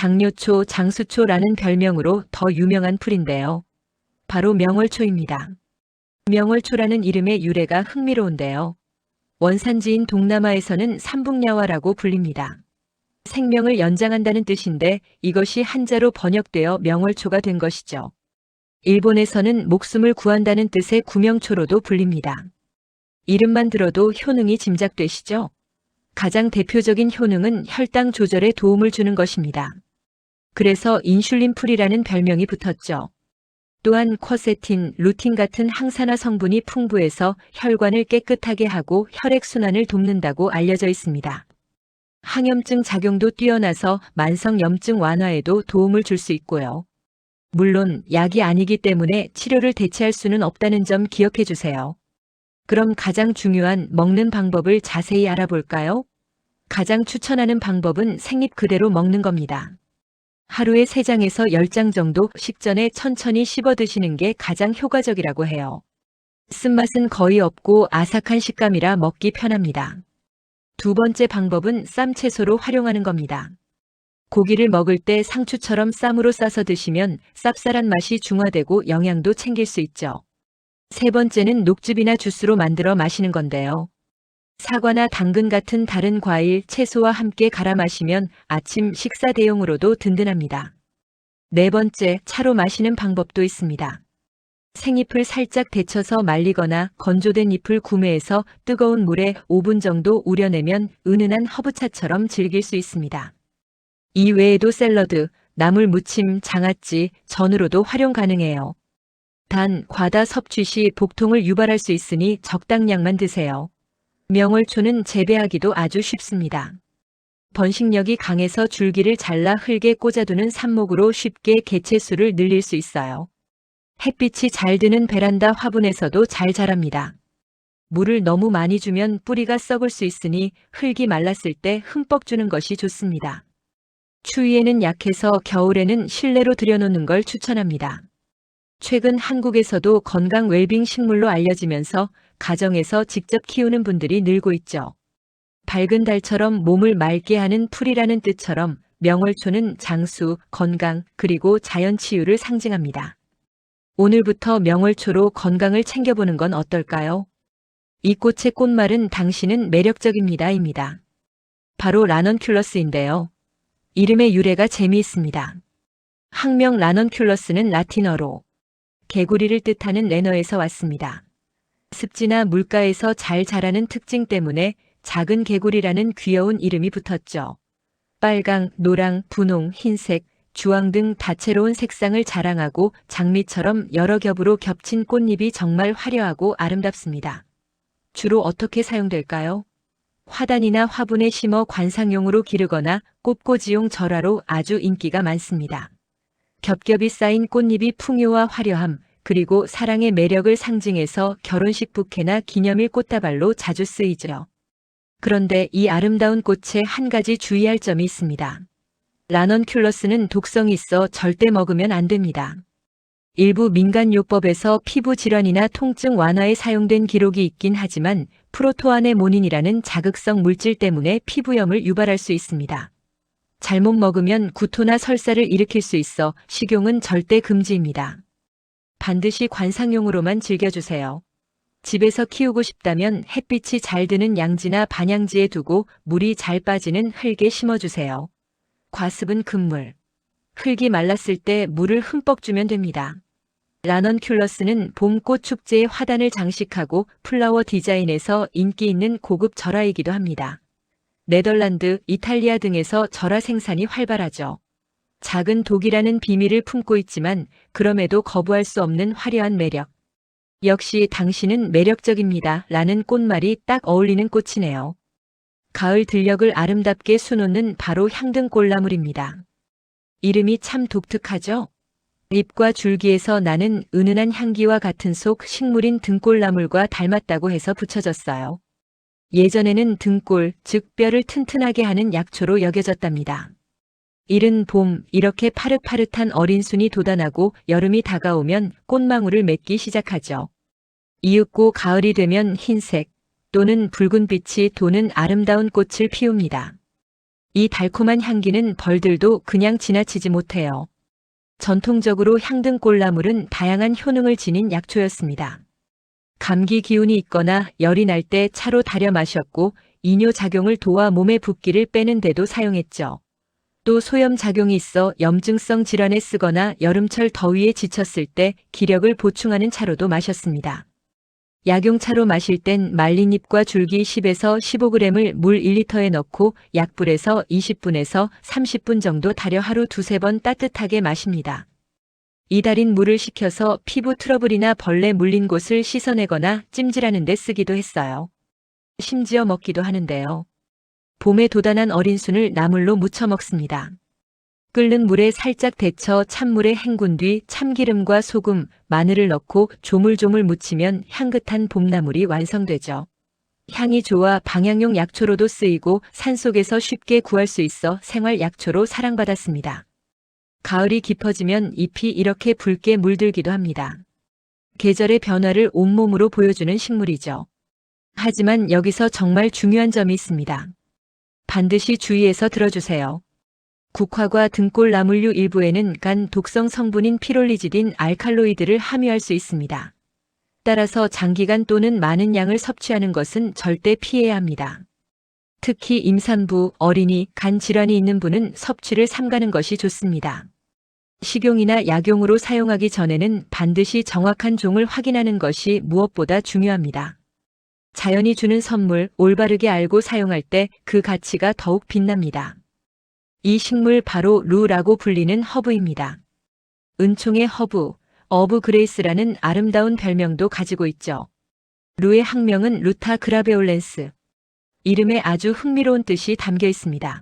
당뇨초, 장수초라는 별명으로 더 유명한 풀인데요. 바로 명월초입니다. 명월초라는 이름의 유래가 흥미로운데요. 원산지인 동남아에서는 삼북야화라고 불립니다. 생명을 연장한다는 뜻인데 이것이 한자로 번역되어 명월초가 된 것이죠. 일본에서는 목숨을 구한다는 뜻의 구명초로도 불립니다. 이름만 들어도 효능이 짐작되시죠? 가장 대표적인 효능은 혈당 조절에 도움을 주는 것입니다. 그래서 인슐린 풀이라는 별명이 붙었죠. 또한 쿼세틴, 루틴 같은 항산화 성분이 풍부해서 혈관을 깨끗하게 하고 혈액순환을 돕는다고 알려져 있습니다. 항염증 작용도 뛰어나서 만성염증 완화에도 도움을 줄 수 있고요. 물론 약이 아니기 때문에 치료를 대체할 수는 없다는 점 기억해 주세요. 그럼 가장 중요한 먹는 방법을 자세히 알아볼까요? 가장 추천하는 방법은 생잎 그대로 먹는 겁니다. 하루에 3장에서 10장 정도 식전에 천천히 씹어 드시는 게 가장 효과적이라고 해요. 쓴맛은 거의 없고 아삭한 식감이라 먹기 편합니다. 두 번째 방법은 쌈채소로 활용하는 겁니다. 고기를 먹을 때 상추처럼 쌈으로 싸서 드시면 쌉쌀한 맛이 중화되고 영양도 챙길 수 있죠. 세 번째는 녹즙이나 주스로 만들어 마시는 건데요. 사과나 당근 같은 다른 과일, 채소와 함께 갈아 마시면 아침 식사 대용으로도 든든합니다. 네 번째, 차로 마시는 방법도 있습니다. 생잎을 살짝 데쳐서 말리거나 건조된 잎을 구매해서 뜨거운 물에 5분 정도 우려내면 은은한 허브차처럼 즐길 수 있습니다. 이 외에도 샐러드, 나물 무침, 장아찌, 전으로도 활용 가능해요. 단, 과다 섭취 시 복통을 유발할 수 있으니 적당량만 드세요. 명월초는 재배하기도 아주 쉽습니다. 번식력이 강해서 줄기를 잘라 흙에 꽂아두는 삽목으로 쉽게 개체수를 늘릴 수 있어요. 햇빛이 잘 드는 베란다 화분에서도 잘 자랍니다. 물을 너무 많이 주면 뿌리가 썩을 수 있으니 흙이 말랐을 때 흠뻑 주는 것이 좋습니다. 추위에는 약해서 겨울에는 실내로 들여놓는 걸 추천합니다. 최근 한국에서도 건강 웰빙 식물로 알려지면서 가정에서 직접 키우는 분들이 늘고 있죠. 밝은 달처럼 몸을 맑게 하는 풀이라는 뜻처럼 명월초는 장수, 건강, 그리고 자연 치유를 상징합니다. 오늘부터 명월초로 건강을 챙겨보는 건 어떨까요? 이 꽃의 꽃말은 당신은 매력적입니다입니다. 바로 라넌큘러스인데요. 이름의 유래가 재미있습니다. 학명 라넌큘러스는 라틴어로 개구리를 뜻하는 레너에서 왔습니다. 습지나 물가에서 잘 자라는 특징 때문에 작은 개구리라는 귀여운 이름이 붙었죠. 빨강, 노랑, 분홍, 흰색, 주황 등 다채로운 색상을 자랑하고 장미처럼 여러 겹으로 겹친 꽃잎이 정말 화려하고 아름답습니다. 주로 어떻게 사용될까요? 화단이나 화분에 심어 관상용으로 기르거나 꽃꽂이용 절화로 아주 인기가 많습니다. 겹겹이 쌓인 꽃잎이 풍요와 화려함, 그리고 사랑의 매력을 상징해서 결혼식 부케나 기념일 꽃다발로 자주 쓰이죠. 그런데 이 아름다운 꽃에 한 가지 주의할 점이 있습니다. 라넌큘러스는 독성이 있어 절대 먹으면 안 됩니다. 일부 민간요법에서 피부 질환이나 통증 완화에 사용된 기록이 있긴 하지만 프로토아네모닌이라는 자극성 물질 때문에 피부염을 유발할 수 있습니다. 잘못 먹으면 구토나 설사를 일으킬 수 있어 식용은 절대 금지입니다. 반드시 관상용으로만 즐겨주세요. 집에서 키우고 싶다면 햇빛이 잘 드는 양지나 반양지에 두고 물이 잘 빠지는 흙에 심어주세요. 과습은 금물. 흙이 말랐을 때 물을 흠뻑 주면 됩니다. 라넌큘러스는 봄꽃 축제의 화단을 장식하고 플라워 디자인에서 인기 있는 고급 절화이기도 합니다. 네덜란드, 이탈리아 등에서 절화 생산이 활발하죠. 작은 독이라는 비밀을 품고 있지만 그럼에도 거부할 수 없는 화려한 매력. 역시 당신은 매력적입니다. 라는 꽃말이 딱 어울리는 꽃이네요. 가을 들녘을 아름답게 수놓는 바로 향등골나물입니다. 이름이 참 독특하죠? 잎과 줄기에서 나는 은은한 향기와 같은 속 식물인 등골나물과 닮았다고 해서 붙여졌어요. 예전에는 등골, 즉 뼈를 튼튼하게 하는 약초로 여겨졌답니다. 이른 봄, 이렇게 파릇파릇한 어린 순이 돋아나고 여름이 다가오면 꽃망울을 맺기 시작하죠. 이윽고 가을이 되면 흰색 또는 붉은 빛이 도는 아름다운 꽃을 피웁니다. 이 달콤한 향기는 벌들도 그냥 지나치지 못해요. 전통적으로 향등골나물은 다양한 효능을 지닌 약초였습니다. 감기 기운이 있거나 열이 날 때 차로 달여 마셨고 이뇨 작용을 도와 몸의 붓기를 빼는 데도 사용했죠. 또 소염 작용이 있어 염증성 질환에 쓰거나 여름철 더위에 지쳤을 때 기력을 보충하는 차로도 마셨습니다. 약용차로 마실 땐 말린 잎과 줄기 10에서 15g을 물 1리터에 넣고 약불에서 20분에서 30분 정도 달여 하루 두세 번 따뜻하게 마십니다. 이 달인 물을 식혀서 피부 트러블이나 벌레 물린 곳을 씻어내거나 찜질하는 데 쓰기도 했어요. 심지어 먹기도 하는데요. 봄에 돋아난 어린 순을 나물로 무쳐 먹습니다. 끓는 물에 살짝 데쳐 찬물에 헹군 뒤 참기름과 소금, 마늘을 넣고 조물조물 무치면 향긋한 봄나물이 완성되죠. 향이 좋아 방향용 약초로도 쓰이고 산속에서 쉽게 구할 수 있어 생활 약초로 사랑받았습니다. 가을이 깊어지면 잎이 이렇게 붉게 물들기도 합니다. 계절의 변화를 온몸으로 보여주는 식물이죠. 하지만 여기서 정말 중요한 점이 있습니다. 반드시 주의해서 들어주세요. 국화과 등골나물류 일부에는 간 독성 성분인 피롤리지딘 알칼로이드를 함유할 수 있습니다. 따라서 장기간 또는 많은 양을 섭취하는 것은 절대 피해야 합니다. 특히 임산부, 어린이, 간 질환이 있는 분은 섭취를 삼가는 것이 좋습니다. 식용이나 약용으로 사용하기 전에는 반드시 정확한 종을 확인하는 것이 무엇보다 중요합니다. 자연이 주는 선물, 올바르게 알고 사용할 때 그 가치가 더욱 빛납니다. 이 식물 바로 루라고 불리는 허브입니다. 은총의 허브, 어브 그레이스라는 아름다운 별명도 가지고 있죠. 루의 학명은 루타 그라베올렌스. 이름에 아주 흥미로운 뜻이 담겨 있습니다.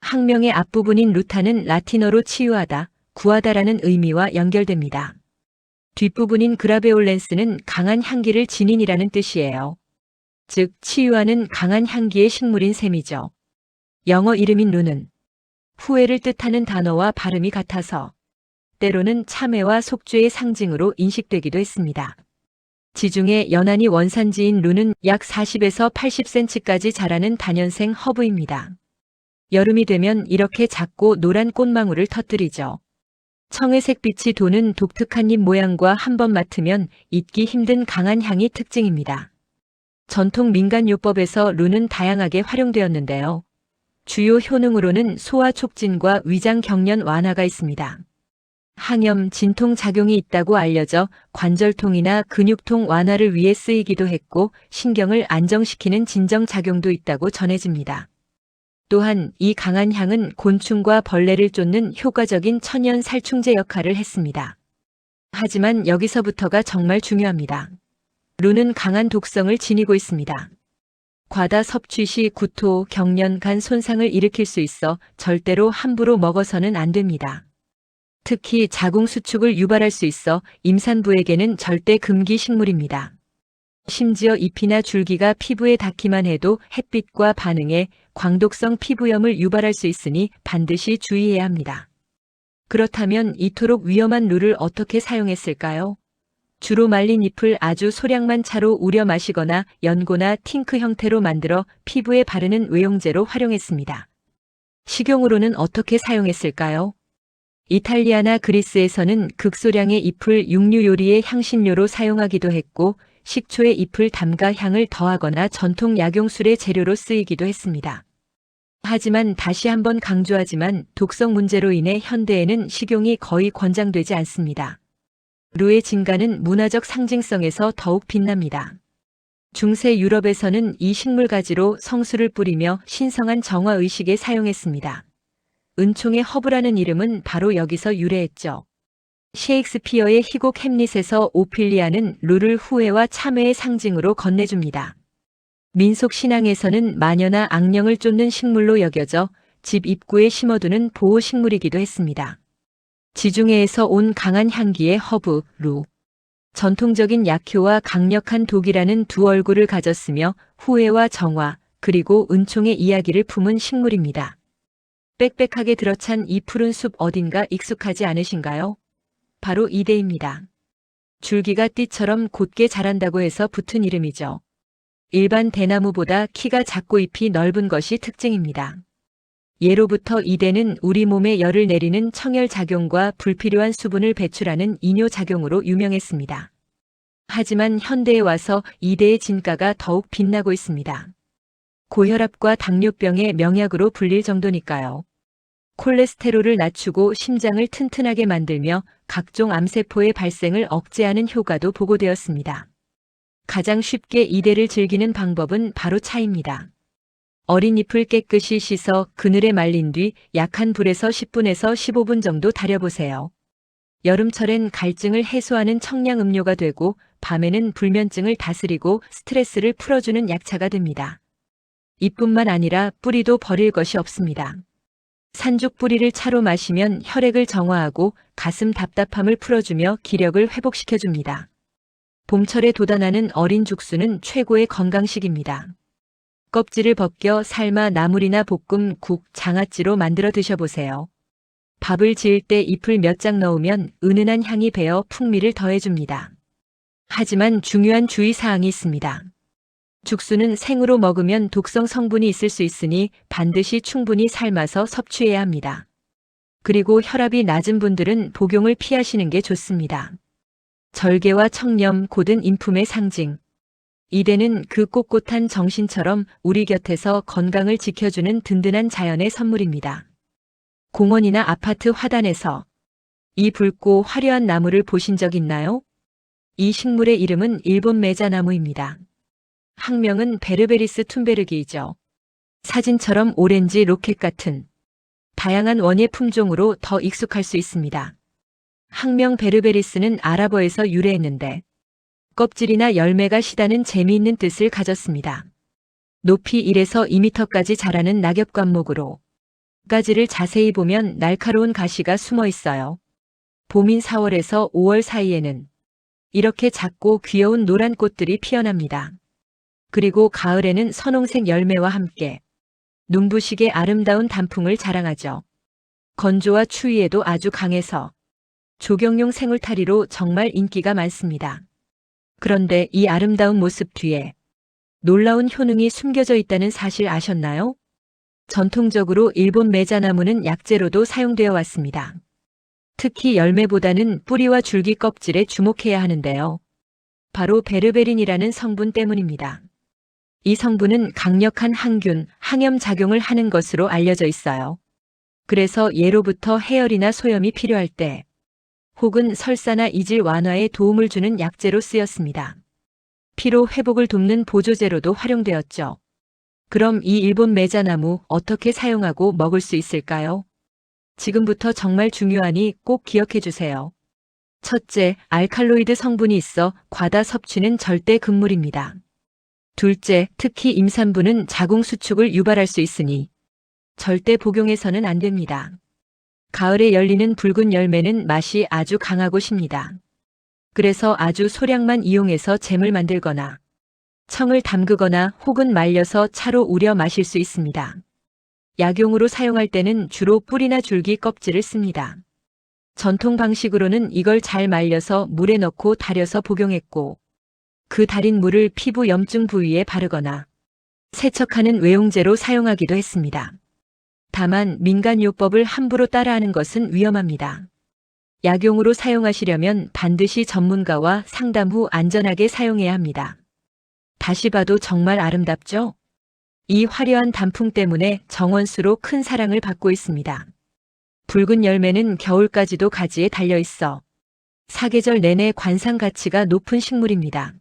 학명의 앞부분인 루타는 라틴어로 치유하다, 구하다라는 의미와 연결됩니다. 뒷부분인 그라베올렌스는 강한 향기를 지닌이라는 뜻이에요. 즉, 치유하는 강한 향기의 식물인 셈이죠. 영어 이름인 루는 후회를 뜻하는 단어와 발음이 같아서 때로는 참회와 속죄의 상징으로 인식되기도 했습니다. 지중해 연안이 원산지인 루는 약 40에서 80cm까지 자라는 다년생 허브입니다. 여름이 되면 이렇게 작고 노란 꽃망울을 터뜨리죠. 청회색 빛이 도는 독특한 잎 모양과 한번 맡으면 잊기 힘든 강한 향이 특징입니다. 전통 민간요법에서 루는 다양하게 활용되었는데요. 주요 효능으로는 소화 촉진과 위장 경련 완화가 있습니다. 항염, 진통 작용이 있다고 알려져 관절통이나 근육통 완화를 위해 쓰이기도 했고 신경을 안정시키는 진정 작용도 있다고 전해집니다. 또한 이 강한 향은 곤충과 벌레를 쫓는 효과적인 천연 살충제 역할을 했습니다. 하지만 여기서부터가 정말 중요합니다. 루는 강한 독성을 지니고 있습니다. 과다 섭취 시 구토, 경련, 간 손상을 일으킬 수 있어 절대로 함부로 먹어서는 안 됩니다. 특히 자궁 수축을 유발할 수 있어 임산부에게는 절대 금기 식물입니다. 심지어 잎이나 줄기가 피부에 닿기만 해도 햇빛과 반응해 광독성 피부염을 유발할 수 있으니 반드시 주의해야 합니다. 그렇다면 이토록 위험한 루를 어떻게 사용했을까요? 주로 말린 잎을 아주 소량만 차로 우려 마시거나 연고나 팅크 형태로 만들어 피부에 바르는 외용제로 활용했습니다. 식용으로는 어떻게 사용했을까요? 이탈리아나 그리스에서는 극소량의 잎을 육류 요리의 향신료로 사용하기도 했고 식초에 잎을 담가 향을 더하거나 전통 약용술의 재료로 쓰이기도 했습니다. 하지만 다시 한번 강조하지만 독성 문제로 인해 현대에는 식용이 거의 권장되지 않습니다. 루의 진가는 문화적 상징성에서 더욱 빛납니다. 중세 유럽에서는 이 식물 가지로 성수를 뿌리며 신성한 정화 의식에 사용했습니다. 은총의 허브라는 이름은 바로 여기서 유래했죠. 셰익스피어의 희곡 햄릿에서 오피리아는 루를 후회와 참회의 상징으로 건네줍니다. 민속 신앙에서는 마녀나 악령을 쫓는 식물로 여겨져 집 입구에 심어두는 보호 식물이기도 했습니다. 지중해에서 온 강한 향기의 허브, 루. 전통적인 약효와 강력한 독이라는 두 얼굴을 가졌으며 후회와 정화, 그리고 은총의 이야기를 품은 식물입니다. 빽빽하게 들어찬 이 푸른 숲 어딘가 익숙하지 않으신가요? 바로 이대입니다. 줄기가 띠처럼 곧게 자란다고 해서 붙은 이름이죠. 일반 대나무보다 키가 작고 잎이 넓은 것이 특징입니다. 예로부터 이대는 우리 몸에 열을 내리는 청열 작용과 불필요한 수분을 배출하는 이뇨 작용으로 유명했습니다. 하지만 현대에 와서 이대의 진가가 더욱 빛나고 있습니다. 고혈압과 당뇨병의 명약으로 불릴 정도니까요. 콜레스테롤을 낮추고 심장을 튼튼하게 만들며 각종 암세포의 발생을 억제하는 효과도 보고되었습니다. 가장 쉽게 이대를 즐기는 방법은 바로 차입니다. 어린 잎을 깨끗이 씻어 그늘에 말린 뒤 약한 불에서 10분에서 15분 정도 달여보세요. 여름철엔 갈증을 해소하는 청량 음료가 되고 밤에는 불면증을 다스리고 스트레스를 풀어주는 약차가 됩니다. 잎뿐만 아니라 뿌리도 버릴 것이 없습니다. 산죽 뿌리를 차로 마시면 혈액을 정화하고 가슴 답답함을 풀어주며 기력을 회복시켜줍니다. 봄철에 돋아나는 어린 죽수는 최고의 건강식입니다. 껍질을 벗겨 삶아 나물이나 볶음, 국, 장아찌로 만들어 드셔보세요. 밥을 지을 때 잎을 몇 장 넣으면 은은한 향이 배어 풍미를 더해줍니다. 하지만 중요한 주의사항이 있습니다. 죽수는 생으로 먹으면 독성 성분이 있을 수 있으니 반드시 충분히 삶아서 섭취해야 합니다. 그리고 혈압이 낮은 분들은 복용을 피하시는 게 좋습니다. 절개와 청렴, 곧은 인품의 상징. 이대는 그 꼿꼿한 정신처럼 우리 곁에서 건강을 지켜주는 든든한 자연의 선물입니다. 공원이나 아파트 화단에서 이 붉고 화려한 나무를 보신 적 있나요? 이 식물의 이름은 일본 메자나무입니다. 학명은 베르베리스 툰베르기이죠. 사진처럼 오렌지 로켓 같은 다양한 원예 품종으로 더 익숙할 수 있습니다. 학명 베르베리스는 아랍어에서 유래했는데 껍질이나 열매가 시다는 재미있는 뜻을 가졌습니다. 높이 1에서 2m까지 자라는 낙엽과목으로 가지를 자세히 보면 날카로운 가시가 숨어 있어요. 봄인 4월에서 5월 사이에는 이렇게 작고 귀여운 노란 꽃들이 피어납니다. 그리고 가을에는 선홍색 열매와 함께 눈부시게 아름다운 단풍을 자랑하죠. 건조와 추위에도 아주 강해서 조경용 생울타리로 정말 인기가 많습니다. 그런데 이 아름다운 모습 뒤에 놀라운 효능이 숨겨져 있다는 사실 아셨나요? 전통적으로 일본 메자나무는 약재로도 사용되어 왔습니다. 특히 열매보다는 뿌리와 줄기 껍질에 주목해야 하는데요. 바로 베르베린이라는 성분 때문입니다. 이 성분은 강력한 항균, 항염 작용을 하는 것으로 알려져 있어요. 그래서 예로부터 해열이나 소염이 필요할 때 혹은 설사나 이질 완화에 도움을 주는 약재로 쓰였습니다. 피로 회복을 돕는 보조제로도 활용되었죠. 그럼 이 일본 메자나무 어떻게 사용하고 먹을 수 있을까요? 지금부터 정말 중요하니 꼭 기억해 주세요. 첫째, 알칼로이드 성분이 있어 과다 섭취는 절대 금물입니다. 둘째, 특히 임산부는 자궁 수축을 유발할 수 있으니 절대 복용해서는 안 됩니다. 가을에 열리는 붉은 열매는 맛이 아주 강하고 쉽니다. 그래서 아주 소량만 이용해서 잼을 만들거나 청을 담그거나 혹은 말려서 차로 우려 마실 수 있습니다. 약용으로 사용할 때는 주로 뿌리나 줄기 껍질을 씁니다. 전통 방식으로는 이걸 잘 말려서 물에 넣고 달여서 복용했고 그 달인 물을 피부 염증 부위에 바르거나 세척하는 외용제로 사용하기도 했습니다. 다만 민간요법을 함부로 따라하는 것은 위험합니다. 약용으로 사용하시려면 반드시 전문가와 상담 후 안전하게 사용해야 합니다. 다시 봐도 정말 아름답죠? 이 화려한 단풍 때문에 정원수로 큰 사랑을 받고 있습니다. 붉은 열매는 겨울까지도 가지에 달려 있어 사계절 내내 관상 가치가 높은 식물입니다.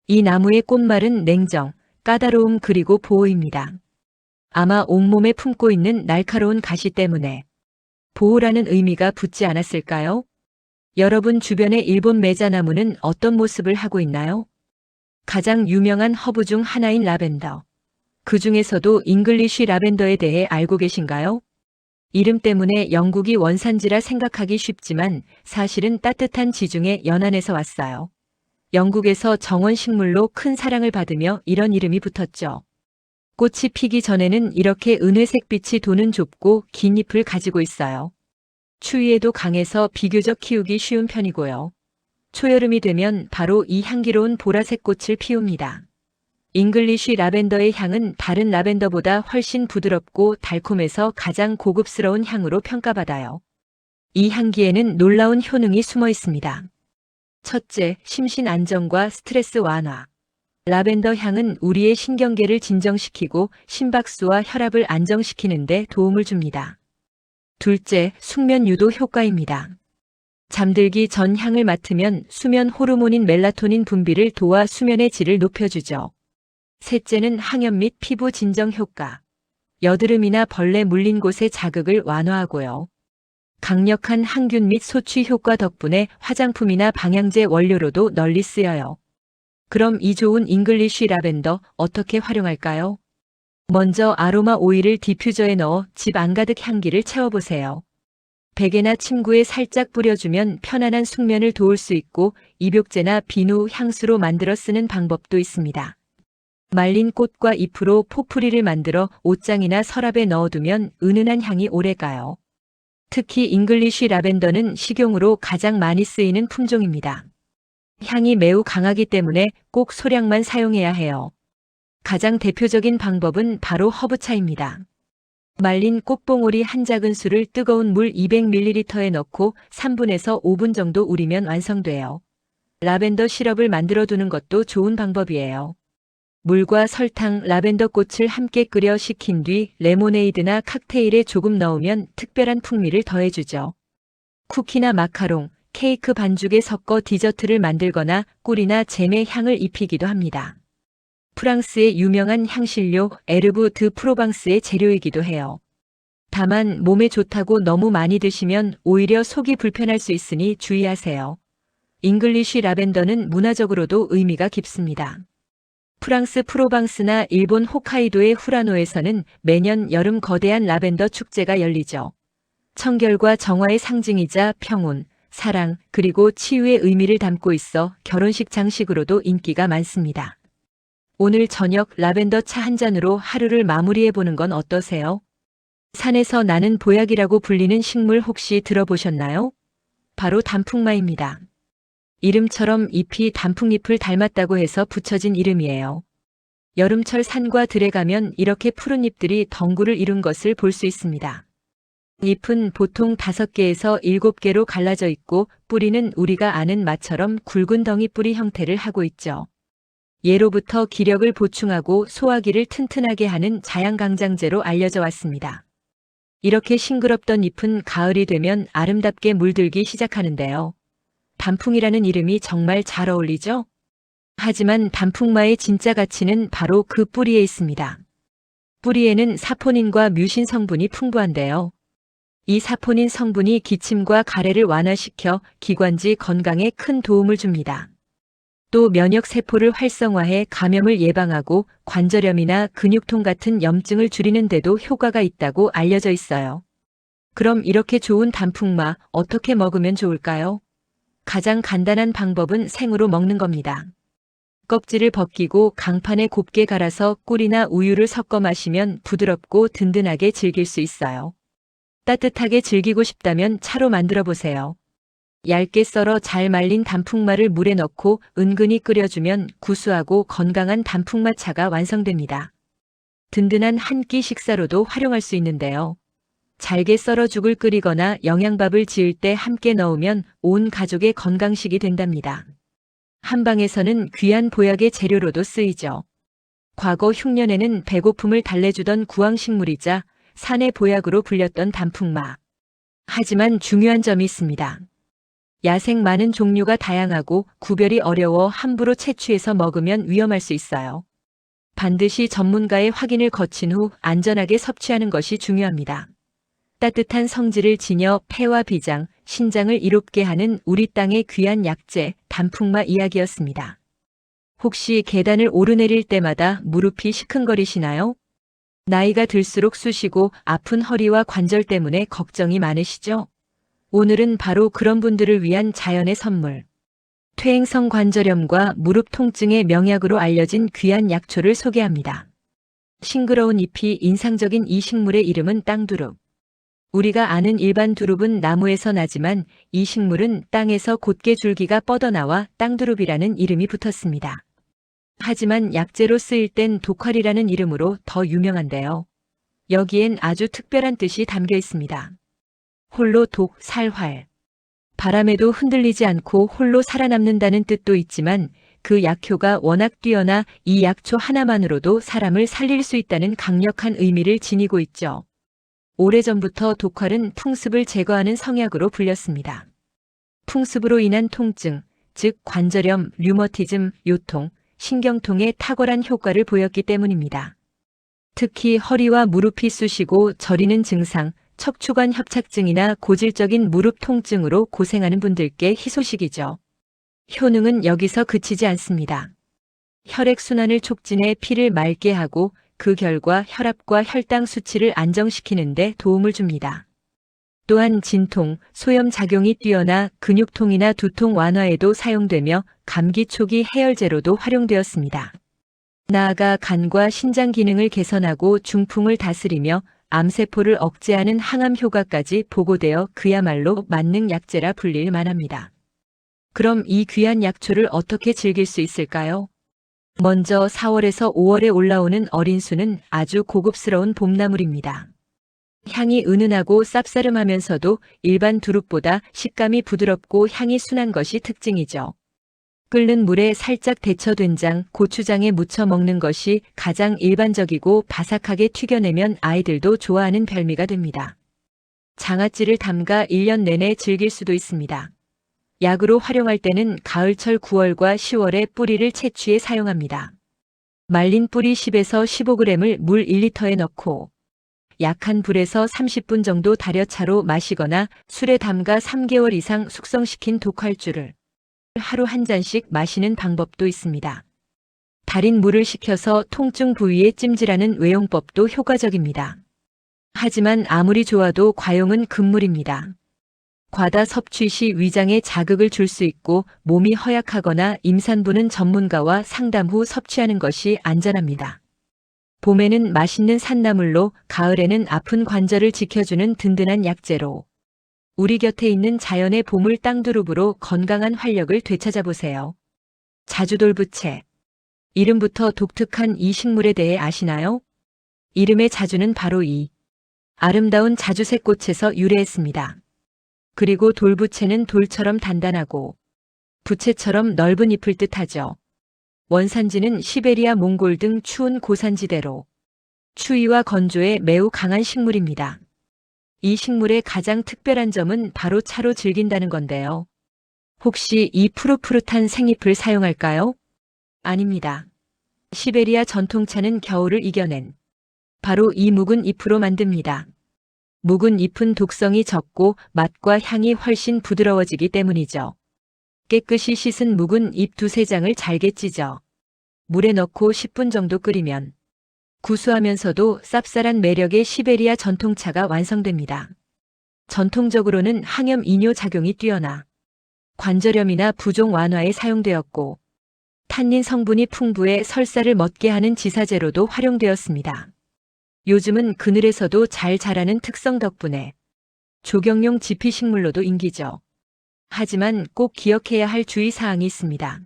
이 나무의 꽃말은 냉정, 까다로움 그리고 보호입니다. 아마 온몸에 품고 있는 날카로운 가시 때문에 보호라는 의미가 붙지 않았을까요? 여러분 주변의 일본 메자나무는 어떤 모습을 하고 있나요? 가장 유명한 허브 중 하나인 라벤더. 그 중에서도 잉글리쉬 라벤더에 대해 알고 계신가요? 이름 때문에 영국이 원산지라 생각하기 쉽지만 사실은 따뜻한 지중해 연안에서 왔어요. 영국에서 정원식물로 큰 사랑을 받으며 이런 이름이 붙었죠. 꽃이 피기 전에는 이렇게 은회색 빛이 도는 좁고 긴 잎을 가지고 있어요. 추위에도 강해서 비교적 키우기 쉬운 편이고요. 초여름이 되면 바로 이 향기로운 보라색 꽃을 피웁니다. 잉글리쉬 라벤더의 향은 다른 라벤더보다 훨씬 부드럽고 달콤해서 가장 고급스러운 향으로 평가받아요. 이 향기에는 놀라운 효능이 숨어 있습니다. 첫째, 심신 안정과 스트레스 완화. 라벤더 향은 우리의 신경계를 진정시키고 심박수와 혈압을 안정시키는 데 도움을 줍니다. 둘째, 숙면 유도 효과입니다. 잠들기 전 향을 맡으면 수면 호르몬인 멜라토닌 분비를 도와 수면의 질을 높여주죠. 셋째는 항염 및 피부 진정 효과. 여드름이나 벌레 물린 곳의 자극을 완화하고요. 강력한 항균 및 소취 효과 덕분에 화장품이나 방향제 원료로도 널리 쓰여요. 그럼 이 좋은 잉글리쉬 라벤더 어떻게 활용할까요? 먼저 아로마 오일을 디퓨저에 넣어 집 안가득 향기를 채워보세요. 베개나 침구에 살짝 뿌려주면 편안한 숙면을 도울 수 있고 입욕제나 비누 향수로 만들어 쓰는 방법도 있습니다. 말린 꽃과 잎으로 포프리를 만들어 옷장이나 서랍에 넣어두면 은은한 향이 오래가요. 특히 잉글리쉬 라벤더는 식용으로 가장 많이 쓰이는 품종입니다. 향이 매우 강하기 때문에 꼭 소량만 사용해야 해요. 가장 대표적인 방법은 바로 허브차입니다. 말린 꽃봉오리 한 작은술을 뜨거운 물 200ml에 넣고 3분에서 5분 정도 우리면 완성돼요. 라벤더 시럽을 만들어 두는 것도 좋은 방법이에요. 물과 설탕, 라벤더 꽃을 함께 끓여 식힌 뒤 레모네이드나 칵테일에 조금 넣으면 특별한 풍미를 더해주죠. 쿠키나 마카롱, 케이크 반죽에 섞어 디저트를 만들거나 꿀이나 잼에 향을 입히기도 합니다. 프랑스의 유명한 향신료 에르브 드 프로방스의 재료이기도 해요. 다만 몸에 좋다고 너무 많이 드시면 오히려 속이 불편할 수 있으니 주의하세요. 잉글리쉬 라벤더는 문화적으로도 의미가 깊습니다. 프랑스 프로방스나 일본 홋카이도의 후라노에서는 매년 여름 거대한 라벤더 축제가 열리죠. 청결과 정화의 상징이자 평온, 사랑, 그리고 치유의 의미를 담고 있어 결혼식 장식으로도 인기가 많습니다. 오늘 저녁 라벤더 차 한 잔으로 하루를 마무리해보는 건 어떠세요? 산에서 나는 보약이라고 불리는 식물 혹시 들어보셨나요? 바로 단풍마입니다. 이름처럼 잎이 단풍잎을 닮았다고 해서 붙여진 이름이에요. 여름철 산과 들에 가면 이렇게 푸른 잎들이 덩굴을 이룬 것을 볼 수 있습니다. 잎은 보통 5개에서 7개로 갈라져 있고 뿌리는 우리가 아는 마처럼 굵은 덩이 뿌리 형태를 하고 있죠. 예로부터 기력을 보충하고 소화기를 튼튼하게 하는 자양강장제로 알려져 왔습니다. 이렇게 싱그럽던 잎은 가을이 되면 아름답게 물들기 시작하는데요. 단풍이라는 이름이 정말 잘 어울리죠? 하지만 단풍마의 진짜 가치는 바로 그 뿌리에 있습니다. 뿌리에는 사포닌과 뮤신 성분이 풍부한데요. 이 사포닌 성분이 기침과 가래를 완화시켜 기관지 건강에 큰 도움을 줍니다. 또 면역세포를 활성화해 감염을 예방하고 관절염이나 근육통 같은 염증을 줄이는 데도 효과가 있다고 알려져 있어요. 그럼 이렇게 좋은 단풍마 어떻게 먹으면 좋을까요? 가장 간단한 방법은 생으로 먹는 겁니다. 껍질을 벗기고 강판에 곱게 갈아서 꿀이나 우유를 섞어 마시면 부드럽고 든든하게 즐길 수 있어요. 따뜻하게 즐기고 싶다면 차로 만들어 보세요. 얇게 썰어 잘 말린 단풍마를 물에 넣고 은근히 끓여주면 구수하고 건강한 단풍마 차가 완성됩니다. 든든한 한 끼 식사로도 활용할 수 있는데요. 잘게 썰어 죽을 끓이거나 영양밥을 지을 때 함께 넣으면 온 가족의 건강식이 된답니다. 한방에서는 귀한 보약의 재료로도 쓰이죠. 과거 흉년에는 배고픔을 달래주던 구황식물이자 산의 보약으로 불렸던 단풍마. 하지만 중요한 점이 있습니다. 야생 많은 종류가 다양하고 구별이 어려워 함부로 채취해서 먹으면 위험할 수 있어요. 반드시 전문가의 확인을 거친 후 안전하게 섭취하는 것이 중요합니다. 따뜻한 성질을 지녀 폐와 비장, 신장을 이롭게 하는 우리 땅의 귀한 약재, 단풍마 이야기였습니다. 혹시 계단을 오르내릴 때마다 무릎이 시큰거리시나요? 나이가 들수록 쑤시고 아픈 허리와 관절 때문에 걱정이 많으시죠? 오늘은 바로 그런 분들을 위한 자연의 선물. 퇴행성 관절염과 무릎 통증의 명약으로 알려진 귀한 약초를 소개합니다. 싱그러운 잎이 인상적인 이 식물의 이름은 땅두릅. 우리가 아는 일반 두릅은 나무에서 나지만 이 식물은 땅에서 곧게 줄기가 뻗어나와 땅두릅이라는 이름이 붙었습니다. 하지만 약재로 쓰일 땐 독활이라는 이름으로 더 유명한데요. 여기엔 아주 특별한 뜻이 담겨 있습니다. 홀로 독, 살활. 바람에도 흔들리지 않고 홀로 살아남는다는 뜻도 있지만 그 약효가 워낙 뛰어나 이 약초 하나만으로도 사람을 살릴 수 있다는 강력한 의미를 지니고 있죠. 오래전부터 독활은 풍습을 제거하는 성약으로 불렸습니다. 풍습으로 인한 통증, 즉 관절염, 류머티즘, 요통, 신경통에 탁월한 효과를 보였기 때문입니다. 특히 허리와 무릎이 쑤시고 저리는 증상, 척추관 협착증이나 고질적인 무릎 통증으로 고생하는 분들께 희소식이죠. 효능은 여기서 그치지 않습니다. 혈액순환을 촉진해 피를 맑게 하고 그 결과 혈압과 혈당 수치를 안정시키는 데 도움을 줍니다. 또한 진통, 소염 작용이 뛰어나 근육통이나 두통 완화에도 사용되며 감기 초기 해열제로도 활용되었습니다. 나아가 간과 신장 기능을 개선하고 중풍을 다스리며 암세포를 억제하는 항암 효과까지 보고되어 그야말로 만능 약재라 불릴 만합니다. 그럼 이 귀한 약초를 어떻게 즐길 수 있을까요? 먼저 4월에서 5월에 올라오는 어린수는 아주 고급스러운 봄나물입니다. 향이 은은하고 쌉싸름하면서도 일반 두릅보다 식감이 부드럽고 향이 순한 것이 특징이죠. 끓는 물에 살짝 데쳐 된장, 고추장에 묻혀 먹는 것이 가장 일반적이고 바삭하게 튀겨내면 아이들도 좋아하는 별미가 됩니다. 장아찌를 담가 1년 내내 즐길 수도 있습니다. 약으로 활용할 때는 가을철 9월과 10월에 뿌리를 채취해 사용합니다. 말린 뿌리 10에서 15g을 물 1리터에 넣고 약한 불에서 30분 정도 달여 차로 마시거나 술에 담가 3개월 이상 숙성시킨 독활주를 하루 한 잔씩 마시는 방법도 있습니다. 달인 물을 식혀서 통증 부위에 찜질하는 외용법도 효과적입니다. 하지만 아무리 좋아도 과용은 금물입니다. 과다 섭취 시 위장에 자극을 줄 수 있고 몸이 허약하거나 임산부는 전문가와 상담 후 섭취하는 것이 안전합니다. 봄에는 맛있는 산나물로, 가을에는 아픈 관절을 지켜주는 든든한 약재로 우리 곁에 있는 자연의 보물 땅두릅으로 건강한 활력을 되찾아보세요. 자주돌부채. 이름부터 독특한 이 식물에 대해 아시나요? 이름의 자주는 바로 이 아름다운 자주색 꽃에서 유래했습니다. 그리고 돌부채는 돌처럼 단단하고 부채처럼 넓은 잎을 뜻하죠. 원산지는 시베리아, 몽골 등 추운 고산지대로 추위와 건조에 매우 강한 식물입니다. 이 식물의 가장 특별한 점은 바로 차로 즐긴다는 건데요. 혹시 이 푸릇푸릇한 생잎을 사용할까요? 아닙니다. 시베리아 전통차는 겨울을 이겨낸 바로 이 묵은 잎으로 만듭니다. 묵은 잎은 독성이 적고 맛과 향이 훨씬 부드러워지기 때문이죠. 깨끗이 씻은 묵은 잎 2-3장을 잘게 찢어 물에 넣고 10분 정도 끓이면 구수하면서도 쌉쌀한 매력의 시베리아 전통차가 완성됩니다. 전통적으로는 항염 이뇨 작용이 뛰어나 관절염이나 부종 완화에 사용되었고 탄닌 성분이 풍부해 설사를 멎게 하는 지사제로도 활용되었습니다. 요즘은 그늘에서도 잘 자라는 특성 덕분에 조경용 지피식물로도 인기죠. 하지만 꼭 기억해야 할 주의사항이 있습니다.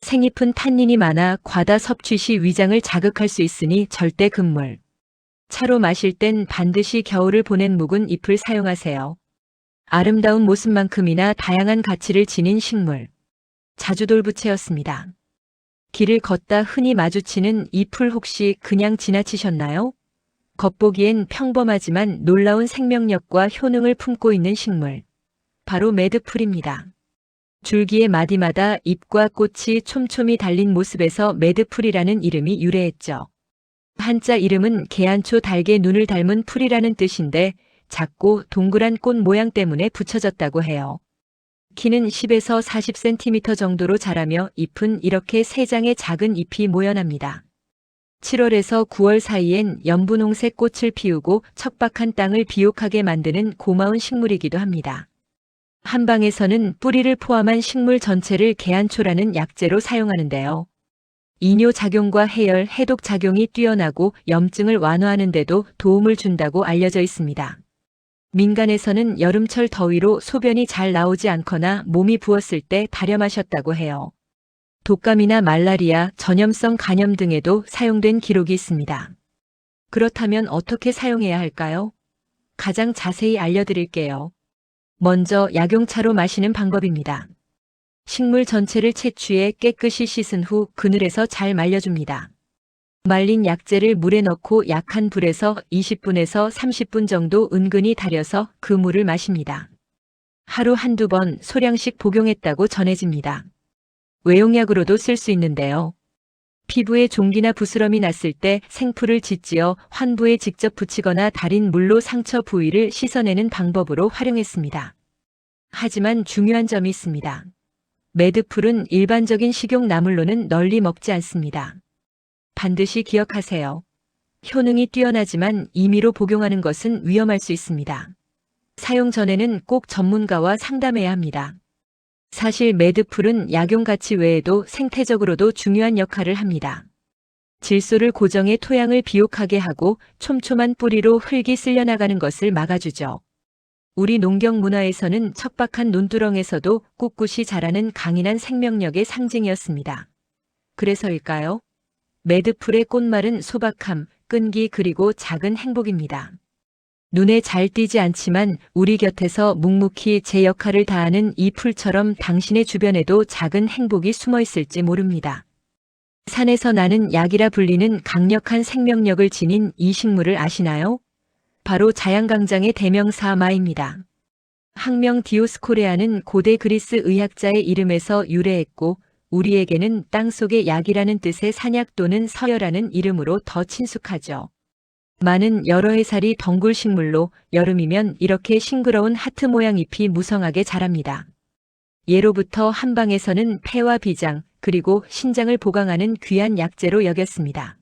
생잎은 탄닌이 많아 과다 섭취 시 위장을 자극할 수 있으니 절대 금물. 차로 마실 땐 반드시 겨울을 보낸 묵은 잎을 사용하세요. 아름다운 모습만큼이나 다양한 가치를 지닌 식물. 자주돌부채였습니다. 길을 걷다 흔히 마주치는 이 풀 혹시 그냥 지나치셨나요? 겉보기엔 평범하지만 놀라운 생명력과 효능을 품고 있는 식물. 바로 매드풀입니다. 줄기의 마디마다 잎과 꽃이 촘촘히 달린 모습에서 매드풀이라는 이름이 유래했죠. 한자 이름은 계안초 달개 눈을 닮은 풀이라는 뜻인데 작고 동그란 꽃 모양 때문에 붙여졌다고 해요. 키는 10에서 40cm 정도로 자라며 잎은 이렇게 3장의 작은 잎이 모여납니다. 7월에서 9월 사이엔 연분홍색 꽃을 피우고 척박한 땅을 비옥하게 만드는 고마운 식물이기도 합니다. 한방에서는 뿌리를 포함한 식물 전체를 계안초라는 약재로 사용하는데요. 이뇨 작용과 해열, 해독 작용이 뛰어나고 염증을 완화하는 데도 도움을 준다고 알려져 있습니다. 민간에서는 여름철 더위로 소변이 잘 나오지 않거나 몸이 부었을 때 달여 마셨다고 해요. 독감이나 말라리아, 전염성 간염 등에도 사용된 기록이 있습니다. 그렇다면 어떻게 사용해야 할까요? 가장 자세히 알려드릴게요. 먼저 약용차로 마시는 방법입니다. 식물 전체를 채취해 깨끗이 씻은 후 그늘에서 잘 말려줍니다. 말린 약재를 물에 넣고 약한 불에서 20분에서 30분 정도 은근히 달여서 그 물을 마십니다. 하루 한두 번 소량씩 복용했다고 전해집니다. 외용약으로도 쓸 수 있는데요. 피부에 종기나 부스럼이 났을 때 생풀을 짓지어 환부에 직접 붙이거나 달인 물로 상처 부위를 씻어내는 방법으로 활용했습니다. 하지만 중요한 점이 있습니다. 매드풀은 일반적인 식용나물로는 널리 먹지 않습니다. 반드시 기억하세요. 효능이 뛰어나지만 임의로 복용하는 것은 위험할 수 있습니다. 사용 전에는 꼭 전문가와 상담해야 합니다. 사실 매드풀은 약용 가치 외에도 생태적으로도 중요한 역할을 합니다. 질소를 고정해 토양을 비옥하게 하고 촘촘한 뿌리로 흙이 쓸려나가는 것을 막아주죠. 우리 농경 문화에서는 척박한 논두렁에서도 꿋꿋이 자라는 강인한 생명력의 상징이었습니다. 그래서일까요? 매드풀의 꽃말은 소박함, 끈기 그리고 작은 행복입니다. 눈에 잘 띄지 않지만 우리 곁에서 묵묵히 제 역할을 다하는 이 풀처럼 당신의 주변에도 작은 행복이 숨어 있을지 모릅니다. 산에서 나는 약이라 불리는 강력한 생명력을 지닌 이 식물을 아시나요? 바로 자양강장의 대명사 마입니다. 학명 디오스코레아는 고대 그리스 의학자의 이름에서 유래했고 우리에게는 땅속의 약이라는 뜻의 산약 또는 서열하는 이름으로 더 친숙하죠. 마는 여러 해살이 덩굴 식물로 여름이면 이렇게 싱그러운 하트 모양 잎이 무성하게 자랍니다. 예로부터 한방에서는 폐와 비장 그리고 신장을 보강하는 귀한 약재로 여겼습니다.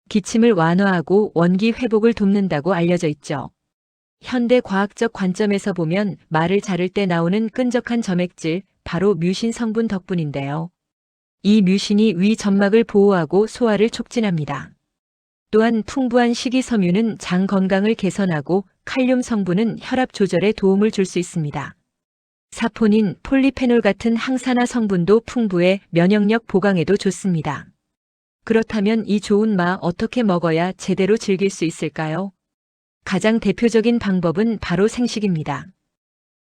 기침을 완화하고 원기 회복을 돕는다고 알려져 있죠. 현대 과학적 관점에서 보면 말을 자를 때 나오는 끈적한 점액질, 바로 뮤신 성분 덕분인데요. 이 뮤신이 위 점막을 보호하고 소화를 촉진합니다. 또한 풍부한 식이섬유는 장 건강을 개선하고 칼륨 성분은 혈압 조절에 도움을 줄 수 있습니다. 사포닌, 폴리페놀 같은 항산화 성분도 풍부해 면역력 보강에도 좋습니다. 그렇다면 이 좋은 마 어떻게 먹어야 제대로 즐길 수 있을까요? 가장 대표적인 방법은 바로 생식입니다.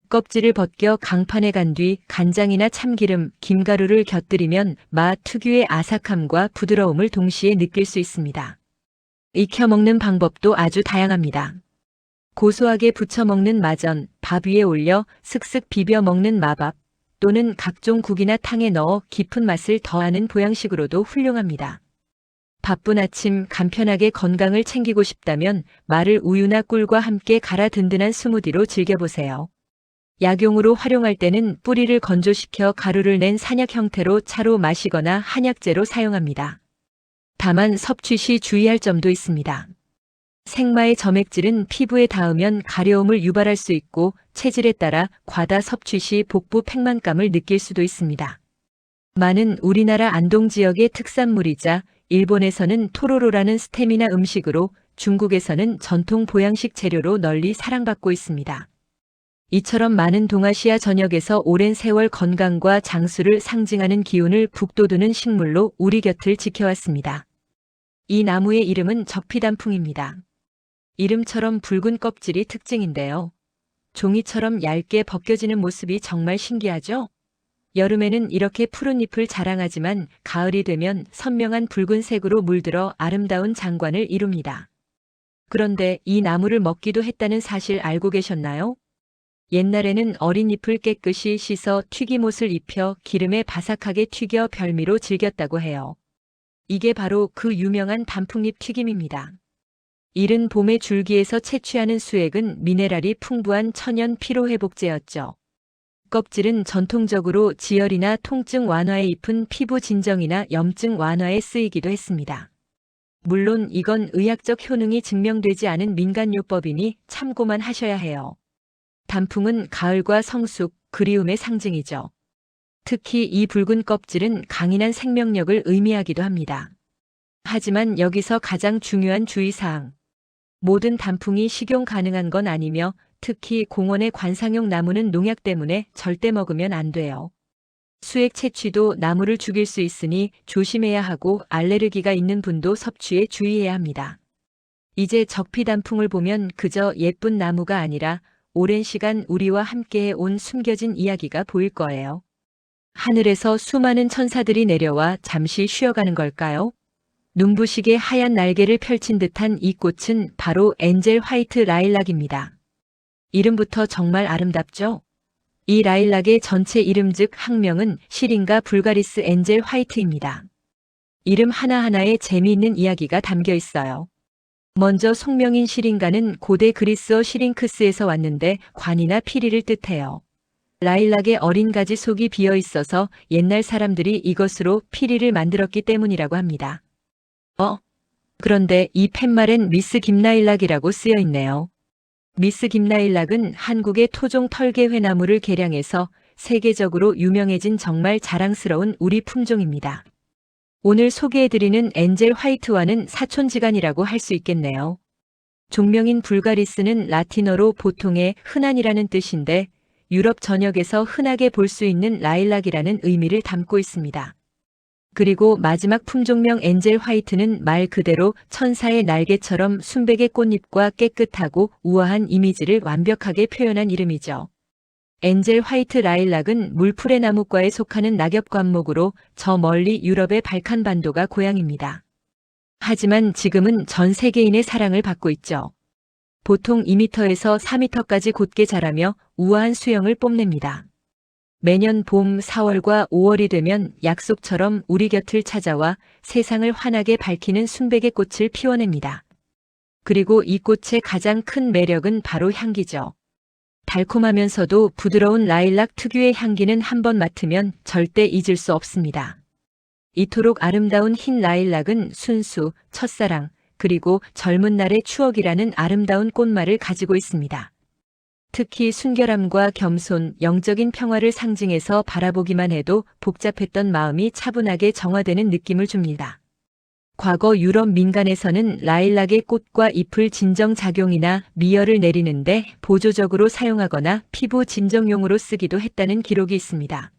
껍질을 벗겨 강판에 간 뒤 간장이나 참기름, 김가루를 곁들이면 마 특유의 아삭함과 부드러움을 동시에 느낄 수 있습니다. 익혀 먹는 방법도 아주 다양합니다. 고소하게 부쳐 먹는 마전, 밥 위에 올려 슥슥 비벼 먹는 마밥, 또는 각종 국이나 탕에 넣어 깊은 맛을 더하는 보양식으로도 훌륭합니다. 바쁜 아침 간편하게 건강을 챙기고 싶다면 마를 우유나 꿀과 함께 갈아 든든한 스무디로 즐겨보세요. 약용으로 활용할 때는 뿌리를 건조시켜 가루를 낸 산약 형태로 차로 마시거나 한약재로 사용합니다. 다만 섭취 시 주의할 점도 있습니다. 생마의 점액질은 피부에 닿으면 가려움을 유발할 수 있고 체질에 따라 과다 섭취 시 복부 팽만감을 느낄 수도 있습니다. 마는 우리나라 안동 지역의 특산물이자 일본에서는 토로로라는 스테미나 음식으로 중국에서는 전통 보양식 재료로 널리 사랑받고 있습니다. 이처럼 많은 동아시아 전역에서 오랜 세월 건강과 장수를 상징하는 기운을 북돋우는 식물로 우리 곁을 지켜왔습니다. 이 나무의 이름은 적피단풍입니다. 이름처럼 붉은 껍질이 특징인데요. 종이처럼 얇게 벗겨지는 모습이 정말 신기하죠? 여름에는 이렇게 푸른 잎을 자랑하지만 가을이 되면 선명한 붉은색으로 물들어 아름다운 장관을 이룹니다. 그런데 이 나무를 먹기도 했다는 사실 알고 계셨나요? 옛날에는 어린 잎을 깨끗이 씻어 튀김옷을 입혀 기름에 바삭하게 튀겨 별미로 즐겼다고 해요. 이게 바로 그 유명한 단풍잎 튀김입니다. 이른 봄의 줄기에서 채취하는 수액은 미네랄이 풍부한 천연 피로회복제였죠. 껍질은 전통적으로 지혈이나 통증 완화에 잎은 피부 진정이나 염증 완화에 쓰이기도 했습니다. 물론 이건 의학적 효능이 증명되지 않은 민간요법이니 참고만 하셔야 해요. 단풍은 가을과 성숙, 그리움의 상징이죠. 특히 이 붉은 껍질은 강인한 생명력을 의미하기도 합니다. 하지만 여기서 가장 중요한 주의사항. 모든 단풍이 식용 가능한 건 아니며 특히 공원의 관상용 나무는 농약 때문에 절대 먹으면 안 돼요. 수액 채취도 나무를 죽일 수 있으니 조심해야 하고 알레르기가 있는 분도 섭취에 주의해야 합니다. 이제 적피단풍을 보면 그저 예쁜 나무가 아니라 오랜 시간 우리와 함께해 온 숨겨진 이야기가 보일 거예요. 하늘에서 수많은 천사들이 내려와 잠시 쉬어가는 걸까요? 눈부시게 하얀 날개를 펼친 듯한 이 꽃은 바로 엔젤 화이트 라일락입니다. 이름부터 정말 아름답죠? 이 라일락의 전체 이름 즉 학명은 시린가 불가리스 엔젤 화이트입니다. 이름 하나하나에 재미있는 이야기가 담겨 있어요. 먼저 속명인 시린가는 고대 그리스어 시링크스에서 왔는데 관이나 피리를 뜻해요. 라일락의 어린 가지 속이 비어 있어서 옛날 사람들이 이것으로 피리를 만들었기 때문이라고 합니다. 그런데 이 팻말엔 미스 김라일락이라고 쓰여 있네요. 미스 김라일락은 한국의 토종 털개회나무를 개량해서 세계적으로 유명해진 정말 자랑스러운 우리 품종입니다. 오늘 소개해드리는 엔젤 화이트와는 사촌지간이라고 할 수 있겠네요. 종명인 불가리스는 라틴어로 보통의 흔한이라는 뜻인데 유럽 전역에서 흔하게 볼 수 있는 라일락이라는 의미를 담고 있습니다. 그리고 마지막 품종명 엔젤 화이트는 말 그대로 천사의 날개처럼 순백의 꽃잎과 깨끗하고 우아한 이미지를 완벽하게 표현한 이름이죠. 엔젤 화이트 라일락은 물풀의 나무과에 속하는 낙엽과목으로 저 멀리 유럽의 발칸반도가 고향입니다. 하지만 지금은 전 세계인의 사랑을 받고 있죠. 보통 2m에서 4m까지 곧게 자라며 우아한 수영을 뽐냅니다. 매년 봄 4월과 5월이 되면 약속처럼 우리 곁을 찾아와 세상을 환하게 밝히는 순백의 꽃을 피워냅니다. 그리고 이 꽃의 가장 큰 매력은 바로 향기죠. 달콤하면서도 부드러운 라일락 특유의 향기는 한번 맡으면 절대 잊을 수 없습니다. 이토록 아름다운 흰 라일락은 순수, 첫사랑, 그리고 젊은 날의 추억이라는 아름다운 꽃말을 가지고 있습니다. 특히 순결함과 겸손, 영적인 평화를 상징해서 바라보기만 해도 복잡했던 마음이 차분하게 정화되는 느낌을 줍니다. 과거 유럽 민간에서는 라일락의 꽃과 잎을 진정작용이나 미열을 내리는데 보조적으로 사용하거나 피부 진정용으로 쓰기도 했다는 기록이 있습니다.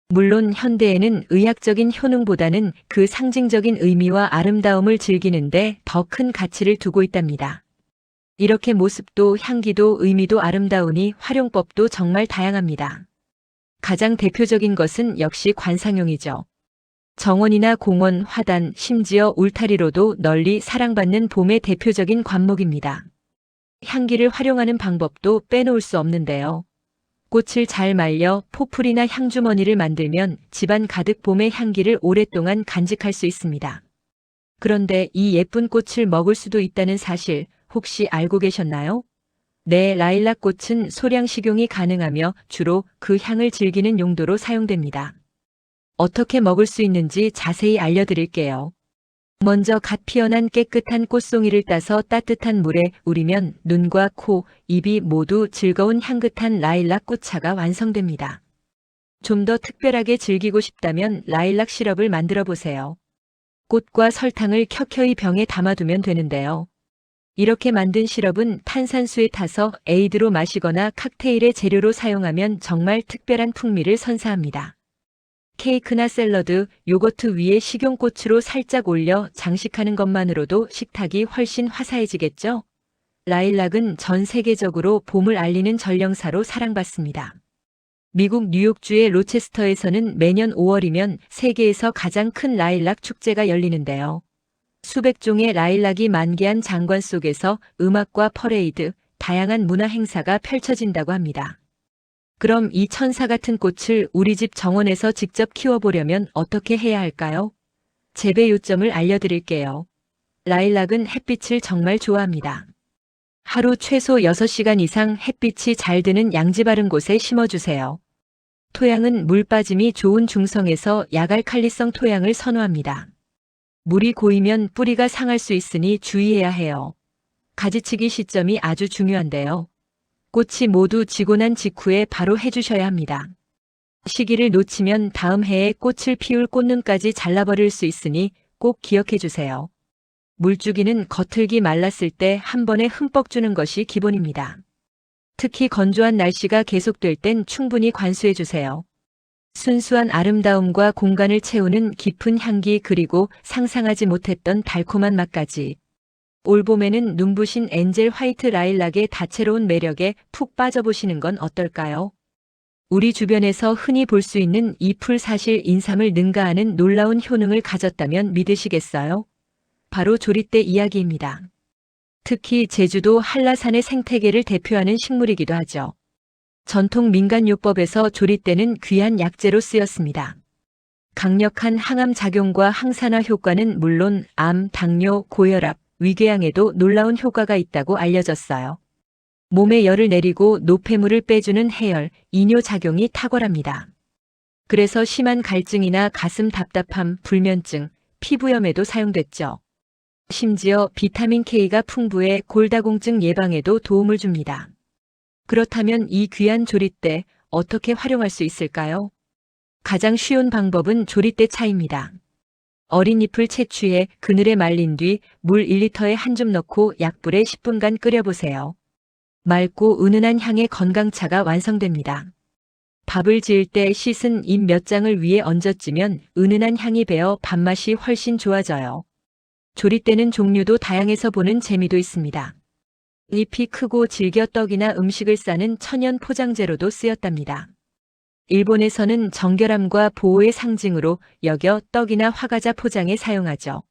물론 현대에는 의학적인 효능보다는 그 상징적인 의미와 아름다움을 즐기는데 더 큰 가치를 두고 있답니다. 이렇게 모습도 향기도 의미도 아름다우니 활용법도 정말 다양합니다. 가장 대표적인 것은 역시 관상용이죠. 정원이나 공원, 화단, 심지어 울타리로도 널리 사랑받는 봄의 대표적인 관목입니다. 향기를 활용하는 방법도 빼놓을 수 없는데요. 꽃을 잘 말려 포풀이나 향주머니를 만들면 집안 가득 봄의 향기를 오랫동안 간직할 수 있습니다. 그런데 이 예쁜 꽃을 먹을 수도 있다는 사실 혹시 알고 계셨나요? 네, 라일락 꽃은 소량 식용이 가능하며 주로 그 향을 즐기는 용도로 사용됩니다. 어떻게 먹을 수 있는지 자세히 알려드릴게요. 먼저 갓 피어난 깨끗한 꽃송이를 따서 따뜻한 물에 우리면 눈과 코, 입이 모두 즐거운 향긋한 라일락 꽃차가 완성됩니다. 좀 더 특별하게 즐기고 싶다면 라일락 시럽을 만들어 보세요. 꽃과 설탕을 켜켜이 병에 담아두면 되는데요. 이렇게 만든 시럽은 탄산수에 타서 에이드로 마시거나 칵테일의 재료로 사용하면 정말 특별한 풍미를 선사합니다. 케이크나 샐러드, 요거트 위에 식용꽃으로 살짝 올려 장식하는 것만으로도 식탁이 훨씬 화사해지겠죠? 라일락은 전 세계적으로 봄을 알리는 전령사로 사랑받습니다. 미국 뉴욕주의 로체스터에서는 매년 5월이면 세계에서 가장 큰 라일락 축제가 열리는데요. 수백 종의 라일락이 만개한 장관 속에서 음악과 퍼레이드, 다양한 문화 행사가 펼쳐진다고 합니다. 그럼 이 천사 같은 꽃을 우리 집 정원에서 직접 키워보려면 어떻게 해야 할까요? 재배 요점을 알려드릴게요. 라일락은 햇빛을 정말 좋아합니다. 하루 최소 6시간 이상 햇빛이 잘 드는 양지 바른 곳에 심어주세요. 토양은 물 빠짐이 좋은 중성에서 야갈칼리성 토양을 선호합니다. 물이 고이면 뿌리가 상할 수 있으니 주의해야 해요. 가지치기 시점이 아주 중요한데요. 꽃이 모두 지고 난 직후에 바로 해주셔야 합니다. 시기를 놓치면 다음 해에 꽃을 피울 꽃눈까지 잘라버릴 수 있으니 꼭 기억해 주세요. 물주기는 겉흙이 말랐을 때 한 번에 흠뻑 주는 것이 기본입니다. 특히 건조한 날씨가 계속될 땐 충분히 관수해 주세요. 순수한 아름다움과 공간을 채우는 깊은 향기 그리고 상상하지 못했던 달콤한 맛까지. 올봄에는 눈부신 엔젤 화이트 라일락의 다채로운 매력에 푹 빠져보시는 건 어떨까요? 우리 주변에서 흔히 볼 수 있는 이 풀 사실 인삼을 능가하는 놀라운 효능을 가졌다면 믿으시겠어요? 바로 조리대 이야기입니다. 특히 제주도 한라산의 생태계를 대표하는 식물이기도 하죠. 전통 민간요법에서 조리대는 귀한 약재로 쓰였습니다. 강력한 항암 작용과 항산화 효과는 물론 암, 당뇨, 고혈압, 위궤양에도 놀라운 효과가 있다고 알려졌어요. 몸에 열을 내리고 노폐물을 빼주는 해열, 이뇨 작용이 탁월합니다. 그래서 심한 갈증이나 가슴 답답함, 불면증, 피부염에도 사용됐죠. 심지어 비타민 K가 풍부해 골다공증 예방에도 도움을 줍니다. 그렇다면 이 귀한 조리대 어떻게 활용할 수 있을까요? 가장 쉬운 방법은 조리대 차입니다. 어린 잎을 채취해 그늘에 말린 뒤 물 1리터에 한 줌 넣고 약불에 10분간 끓여보세요. 맑고 은은한 향의 건강차가 완성됩니다. 밥을 지을 때 씻은 잎 몇 장을 위에 얹어찌면 은은한 향이 배어 밥맛이 훨씬 좋아져요. 조리대는 종류도 다양해서 보는 재미도 있습니다. 잎이 크고 질겨 떡이나 음식을 싸는 천연 포장재로도 쓰였답니다. 일본에서는 정결함과 보호의 상징으로 여겨 떡이나 화과자 포장에 사용하죠.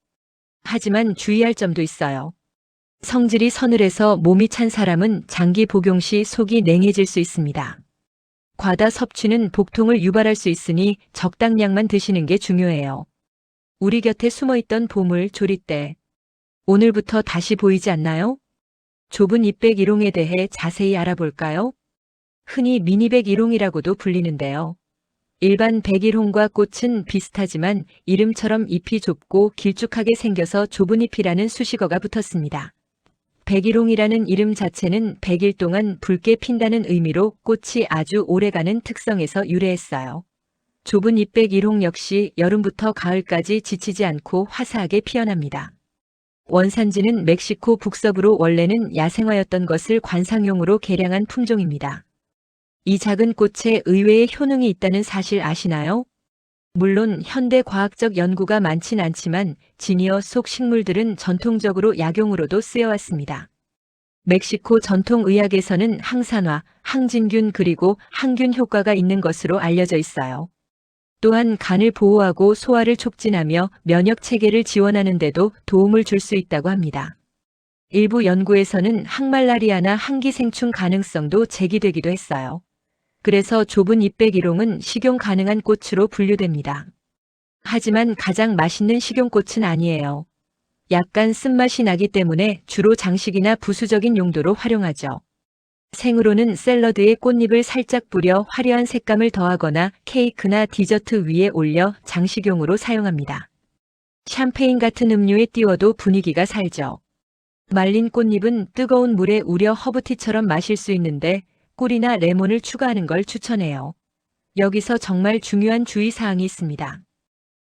하지만 주의할 점도 있어요. 성질이 서늘해서 몸이 찬 사람은 장기 복용 시 속이 냉해질 수 있습니다. 과다 섭취는 복통을 유발할 수 있으니 적당량만 드시는 게 중요해요. 우리 곁에 숨어있던 보물 조리대. 오늘부터 다시 보이지 않나요? 좁은 잎백 일홍에 대해 자세히 알아볼까요? 흔히 미니백 일홍이라고도 불리는데요. 일반 백일홍과 꽃은 비슷하지만 이름처럼 잎이 좁고 길쭉하게 생겨서 좁은 잎이라는 수식어가 붙었습니다. 백일홍이라는 이름 자체는 100일 동안 붉게 핀다는 의미로 꽃이 아주 오래가는 특성에서 유래했어요. 좁은 잎백 일홍 역시 여름부터 가을까지 지치지 않고 화사하게 피어납니다. 원산지는 멕시코 북서부로 원래는 야생화였던 것을 관상용으로 개량한 품종입니다. 이 작은 꽃에 의외의 효능이 있다는 사실 아시나요? 물론 현대 과학적 연구가 많진 않지만 지니어 속 식물들은 전통적으로 약용으로도 쓰여왔습니다. 멕시코 전통의학에서는 항산화, 항진균 그리고 항균 효과가 있는 것으로 알려져 있어요. 또한 간을 보호하고 소화를 촉진하며 면역 체계를 지원하는 데도 도움을 줄 수 있다고 합니다. 일부 연구에서는 항말라리아나 항기생충 가능성도 제기되기도 했어요. 그래서 좁은 잎백 일홍은 식용 가능한 꽃으로 분류됩니다. 하지만 가장 맛있는 식용꽃은 아니에요. 약간 쓴맛이 나기 때문에 주로 장식이나 부수적인 용도로 활용하죠. 생으로는 샐러드에 꽃잎을 살짝 뿌려 화려한 색감을 더하거나 케이크나 디저트 위에 올려 장식용으로 사용합니다. 샴페인 같은 음료에 띄워도 분위기가 살죠. 말린 꽃잎은 뜨거운 물에 우려 허브티처럼 마실 수 있는데 꿀이나 레몬을 추가하는 걸 추천해요. 여기서 정말 중요한 주의사항이 있습니다.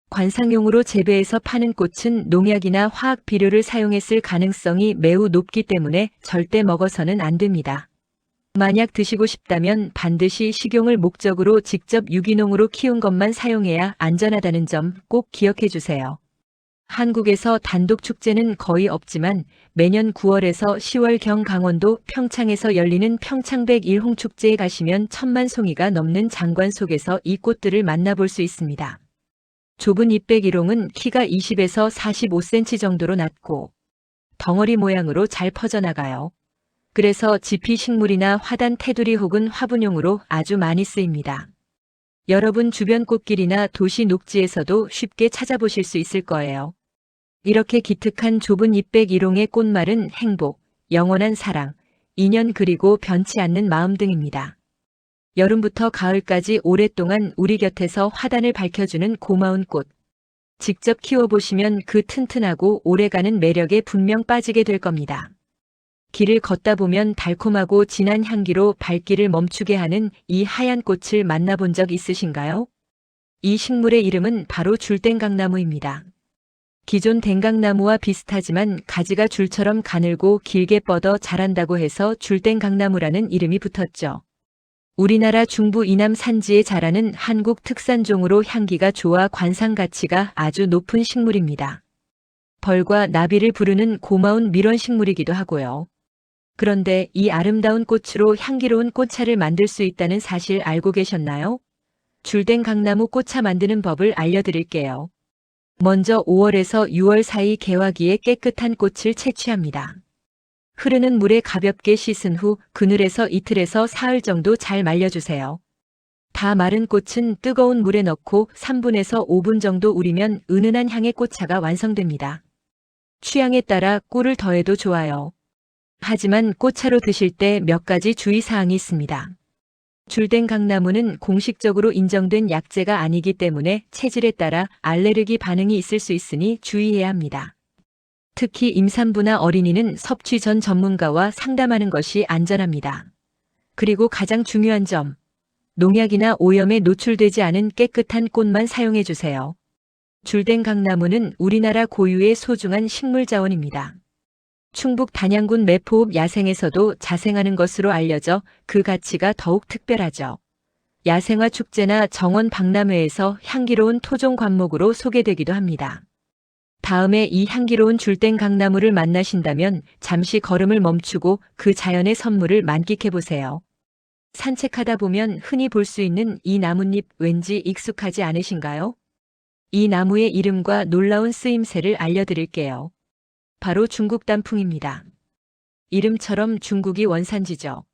관상용으로 재배해서 파는 꽃은 농약이나 화학 비료를 사용했을 가능성이 매우 높기 때문에 절대 먹어서는 안 됩니다. 만약 드시고 싶다면 반드시 식용을 목적으로 직접 유기농으로 키운 것만 사용해야 안전하다는 점 꼭 기억해 주세요. 한국에서 단독 축제는 거의 없지만 매년 9월에서 10월경 강원도 평창에서 열리는 평창백 일홍축제에 가시면 1000만 송이가 넘는 장관 속에서 이 꽃들을 만나볼 수 있습니다. 좁은 잎백 일홍은 키가 20에서 45cm 정도로 낮고 덩어리 모양으로 잘 퍼져나가요. 그래서 지피식물이나 화단 테두리 혹은 화분용으로 아주 많이 쓰입니다. 여러분 주변 꽃길이나 도시 녹지에서도 쉽게 찾아보실 수 있을 거예요. 이렇게 기특한 좁은 잎백 일홍의 꽃말은 행복, 영원한 사랑, 인연 그리고 변치 않는 마음 등입니다. 여름부터 가을까지 오랫동안 우리 곁에서 화단을 밝혀주는 고마운 꽃. 직접 키워보시면 그 튼튼하고 오래가는 매력에 분명 빠지게 될 겁니다. 길을 걷다 보면 달콤하고 진한 향기로 발길을 멈추게 하는 이 하얀 꽃을 만나본 적 있으신가요? 이 식물의 이름은 바로 줄땡강나무입니다. 기존 댕강나무와 비슷하지만 가지가 줄처럼 가늘고 길게 뻗어 자란다고 해서 줄땡강나무라는 이름이 붙었죠. 우리나라 중부 이남 산지에 자라는 한국 특산종으로 향기가 좋아 관상 가치가 아주 높은 식물입니다. 벌과 나비를 부르는 고마운 밀원식물이기도 하고요. 그런데 이 아름다운 꽃으로 향기로운 꽃차를 만들 수 있다는 사실 알고 계셨나요? 줄된 강나무 꽃차 만드는 법을 알려드릴게요. 먼저 5월에서 6월 사이 개화기에 깨끗한 꽃을 채취합니다. 흐르는 물에 가볍게 씻은 후 그늘에서 이틀에서 사흘 정도 잘 말려주세요. 다 마른 꽃은 뜨거운 물에 넣고 3분에서 5분 정도 우리면 은은한 향의 꽃차가 완성됩니다. 취향에 따라 꿀을 더해도 좋아요. 하지만 꽃차로 드실 때 몇 가지 주의사항이 있습니다. 줄된 강나무는 공식적으로 인정된 약재가 아니기 때문에 체질에 따라 알레르기 반응이 있을 수 있으니 주의해야 합니다. 특히 임산부나 어린이는 섭취 전 전문가와 상담하는 것이 안전합니다. 그리고 가장 중요한 점, 농약이나 오염에 노출되지 않은 깨끗한 꽃만 사용해 주세요. 줄된 강나무는 우리나라 고유의 소중한 식물 자원입니다. 충북 단양군 매포읍 야생에서도 자생하는 것으로 알려져 그 가치가 더욱 특별하죠. 야생화 축제나 정원 박람회에서 향기로운 토종 관목으로 소개되기도 합니다. 다음에 이 향기로운 줄된 강나무를 만나신다면 잠시 걸음을 멈추고 그 자연의 선물을 만끽해 보세요. 산책하다 보면 흔히 볼 수 있는 이 나뭇잎 왠지 익숙하지 않으신가요? 이 나무의 이름과 놀라운 쓰임새를 알려드릴게요. 바로 중국 단풍입니다. 이름처럼 중국이 원산지죠.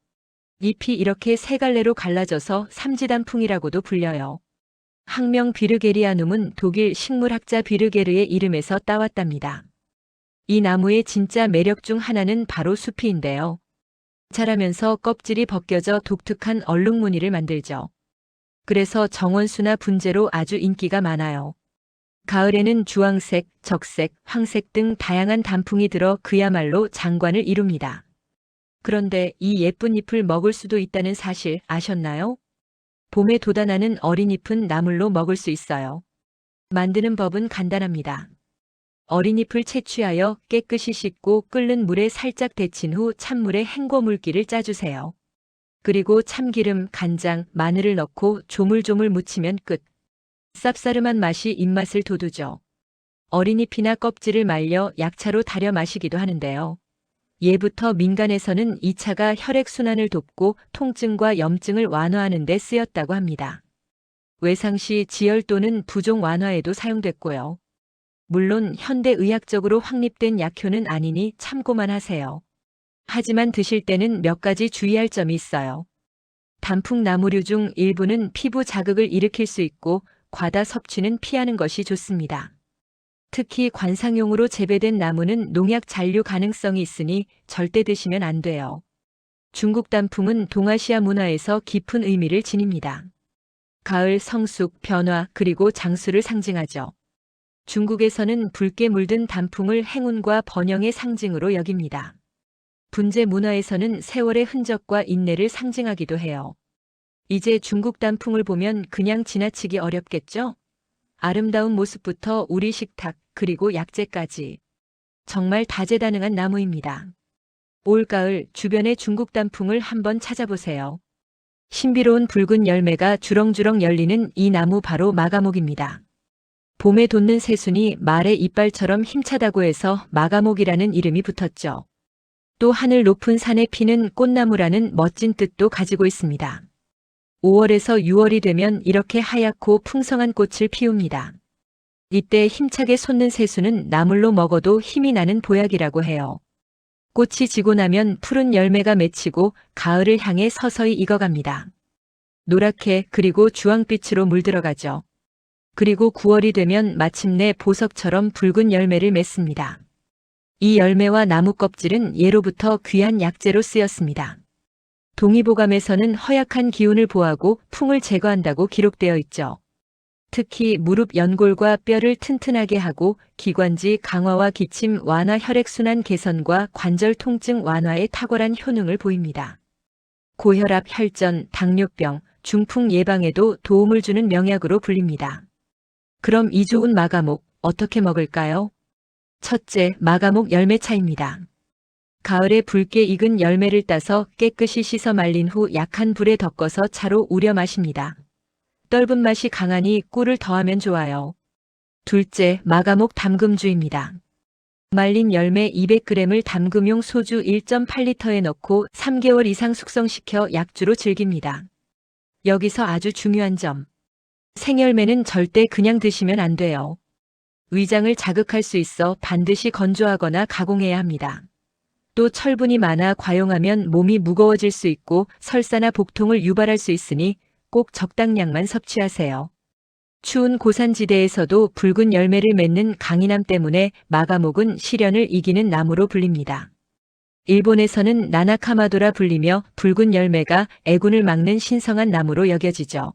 잎이 이렇게 세 갈래로 갈라져서 삼지단풍이라고도 불려요. 학명 비르게리아눔은 독일 식물학자 비르게르의 이름에서 따왔답니다. 이 나무의 진짜 매력 중 하나는 바로 숲이인데요. 자라면서 껍질이 벗겨져 독특한 얼룩무늬를 만들죠. 그래서 정원수나 분재로 아주 인기가 많아요. 가을에는 주황색, 적색, 황색 등 다양한 단풍이 들어 그야말로 장관을 이룹니다. 그런데 이 예쁜 잎을 먹을 수도 있다는 사실 아셨나요? 봄에 돋아나는 어린 잎은 나물로 먹을 수 있어요. 만드는 법은 간단합니다. 어린 잎을 채취하여 깨끗이 씻고 끓는 물에 살짝 데친 후 찬물에 헹궈 물기를 짜주세요. 그리고 참기름, 간장, 마늘을 넣고 조물조물 무치면 끝. 쌉싸름한 맛이 입맛을 돋우죠. 어린 잎이나 껍질을 말려 약차로 달여 마시기도 하는데요. 예부터 민간에서는 이 차가 혈액순환을 돕고 통증과 염증을 완화하는 데 쓰였다고 합니다. 외상시 지혈 또는 부종 완화에도 사용됐고요. 물론 현대의학적으로 확립된 약효는 아니니 참고만 하세요. 하지만 드실 때는 몇 가지 주의할 점이 있어요. 단풍나무류 중 일부는 피부 자극을 일으킬 수 있고 과다 섭취는 피하는 것이 좋습니다. 특히 관상용으로 재배된 나무는 농약 잔류 가능성이 있으니 절대 드시면 안 돼요. 중국 단풍은 동아시아 문화에서 깊은 의미를 지닙니다. 가을, 성숙, 변화, 그리고 장수를 상징하죠. 중국에서는 붉게 물든 단풍을 행운과 번영의 상징으로 여깁니다. 분재 문화에서는 세월의 흔적과 인내를 상징하기도 해요. 이제 중국 단풍을 보면 그냥 지나치기 어렵겠죠? 아름다운 모습부터 우리 식탁, 그리고 약재까지. 정말 다재다능한 나무입니다. 올가을 주변의 중국 단풍을 한번 찾아보세요. 신비로운 붉은 열매가 주렁주렁 열리는 이 나무 바로 마가목입니다. 봄에 돋는 새순이 말의 이빨처럼 힘차다고 해서 마가목이라는 이름이 붙었죠. 또 하늘 높은 산에 피는 꽃나무라는 멋진 뜻도 가지고 있습니다. 5월에서 6월이 되면 이렇게 하얗고 풍성한 꽃을 피웁니다. 이때 힘차게 솟는 새순은 나물로 먹어도 힘이 나는 보약이라고 해요. 꽃이 지고 나면 푸른 열매가 맺히고 가을을 향해 서서히 익어갑니다. 노랗게 그리고 주황빛으로 물들어가죠. 그리고 9월이 되면 마침내 보석처럼 붉은 열매를 맺습니다. 이 열매와 나무 껍질은 예로부터 귀한 약재로 쓰였습니다. 동의보감에서는 허약한 기운을 보하고 풍을 제거한다고 기록되어 있죠. 특히 무릎 연골과 뼈를 튼튼하게 하고 기관지 강화와 기침 완화, 혈액순환 개선과 관절 통증 완화에 탁월한 효능을 보입니다. 고혈압, 혈전, 당뇨병, 중풍 예방에도 도움을 주는 명약으로 불립니다. 그럼 이 좋은 마가목 어떻게 먹을까요? 첫째, 마가목 열매차입니다. 가을에 붉게 익은 열매를 따서 깨끗이 씻어 말린 후 약한 불에 덮어서 차로 우려 마십니다. 떫은 맛이 강하니 꿀을 더하면 좋아요. 둘째, 마가목 담금주입니다. 말린 열매 200g을 담금용 소주 1.8리터에 넣고 3개월 이상 숙성시켜 약주로 즐깁니다. 여기서 아주 중요한 점. 생열매는 절대 그냥 드시면 안 돼요. 위장을 자극할 수 있어 반드시 건조하거나 가공해야 합니다. 또 철분이 많아 과용하면 몸이 무거워질 수 있고 설사나 복통을 유발할 수 있으니 꼭 적당량만 섭취하세요. 추운 고산지대에서도 붉은 열매를 맺는 강인함 때문에 마가목은 시련을 이기는 나무로 불립니다. 일본에서는 나나카마도라 불리며 붉은 열매가 애군을 막는 신성한 나무로 여겨지죠.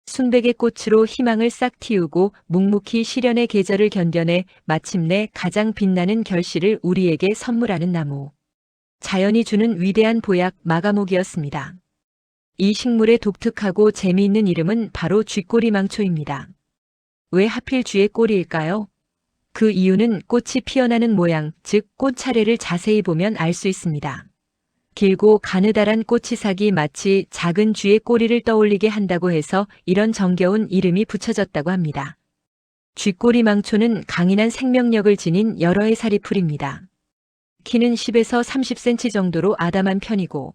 순백의 꽃으로 희망을 싹 틔우고 묵묵히 시련의 계절을 견뎌내 마침내 가장 빛나는 결실을 우리에게 선물하는 나무. 자연이 주는 위대한 보약 마가목이었습니다. 이 식물의 독특하고 재미있는 이름은 바로 쥐꼬리망초입니다. 왜 하필 쥐의 꼬리일까요? 그 이유는 꽃이 피어나는 모양, 즉 꽃 차례를 자세히 보면 알 수 있습니다. 길고 가느다란 꽃이삭이 마치 작은 쥐의 꼬리를 떠올리게 한다고 해서 이런 정겨운 이름이 붙여졌다고 합니다. 쥐꼬리망초는 강인한 생명력을 지닌 여러 해살이 풀입니다. 키는 10에서 30cm 정도로 아담한 편이고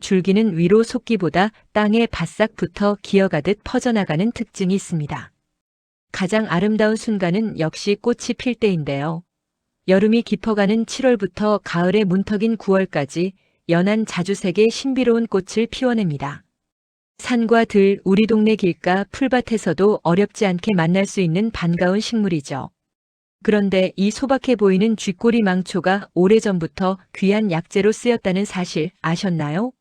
줄기는 위로 솟기보다 땅에 바싹 붙어 기어가듯 퍼져나가는 특징이 있습니다. 가장 아름다운 순간은 역시 꽃이 필 때인데요. 여름이 깊어가는 7월부터 가을의 문턱인 9월까지 연한 자주색의 신비로운 꽃을 피워냅니다. 산과 들, 우리 동네 길가, 풀밭에서도 어렵지 않게 만날 수 있는 반가운 식물이죠. 그런데 이 소박해 보이는 쥐꼬리 망초가 오래전부터 귀한 약재로 쓰였다는 사실 아셨나요?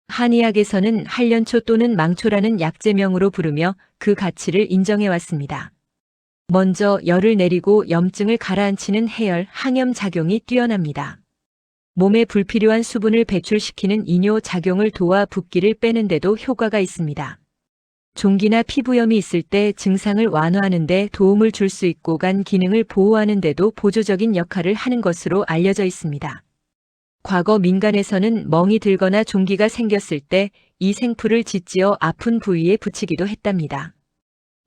한의학에서는 한련초 또는 망초라는 약재명으로 부르며 그 가치를 인정해왔습니다. 먼저 열을 내리고 염증을 가라앉히는 해열, 항염 작용이 뛰어납니다. 몸에 불필요한 수분을 배출시키는 이뇨 작용을 도와 붓기를 빼는 데도 효과가 있습니다. 종기나 피부염이 있을 때 증상을 완화하는 데 도움을 줄 수 있고 간 기능을 보호하는 데도 보조적인 역할을 하는 것으로 알려져 있습니다. 과거 민간에서는 멍이 들거나 종기가 생겼을 때 이 생풀을 짓지어 아픈 부위에 붙이기도 했답니다.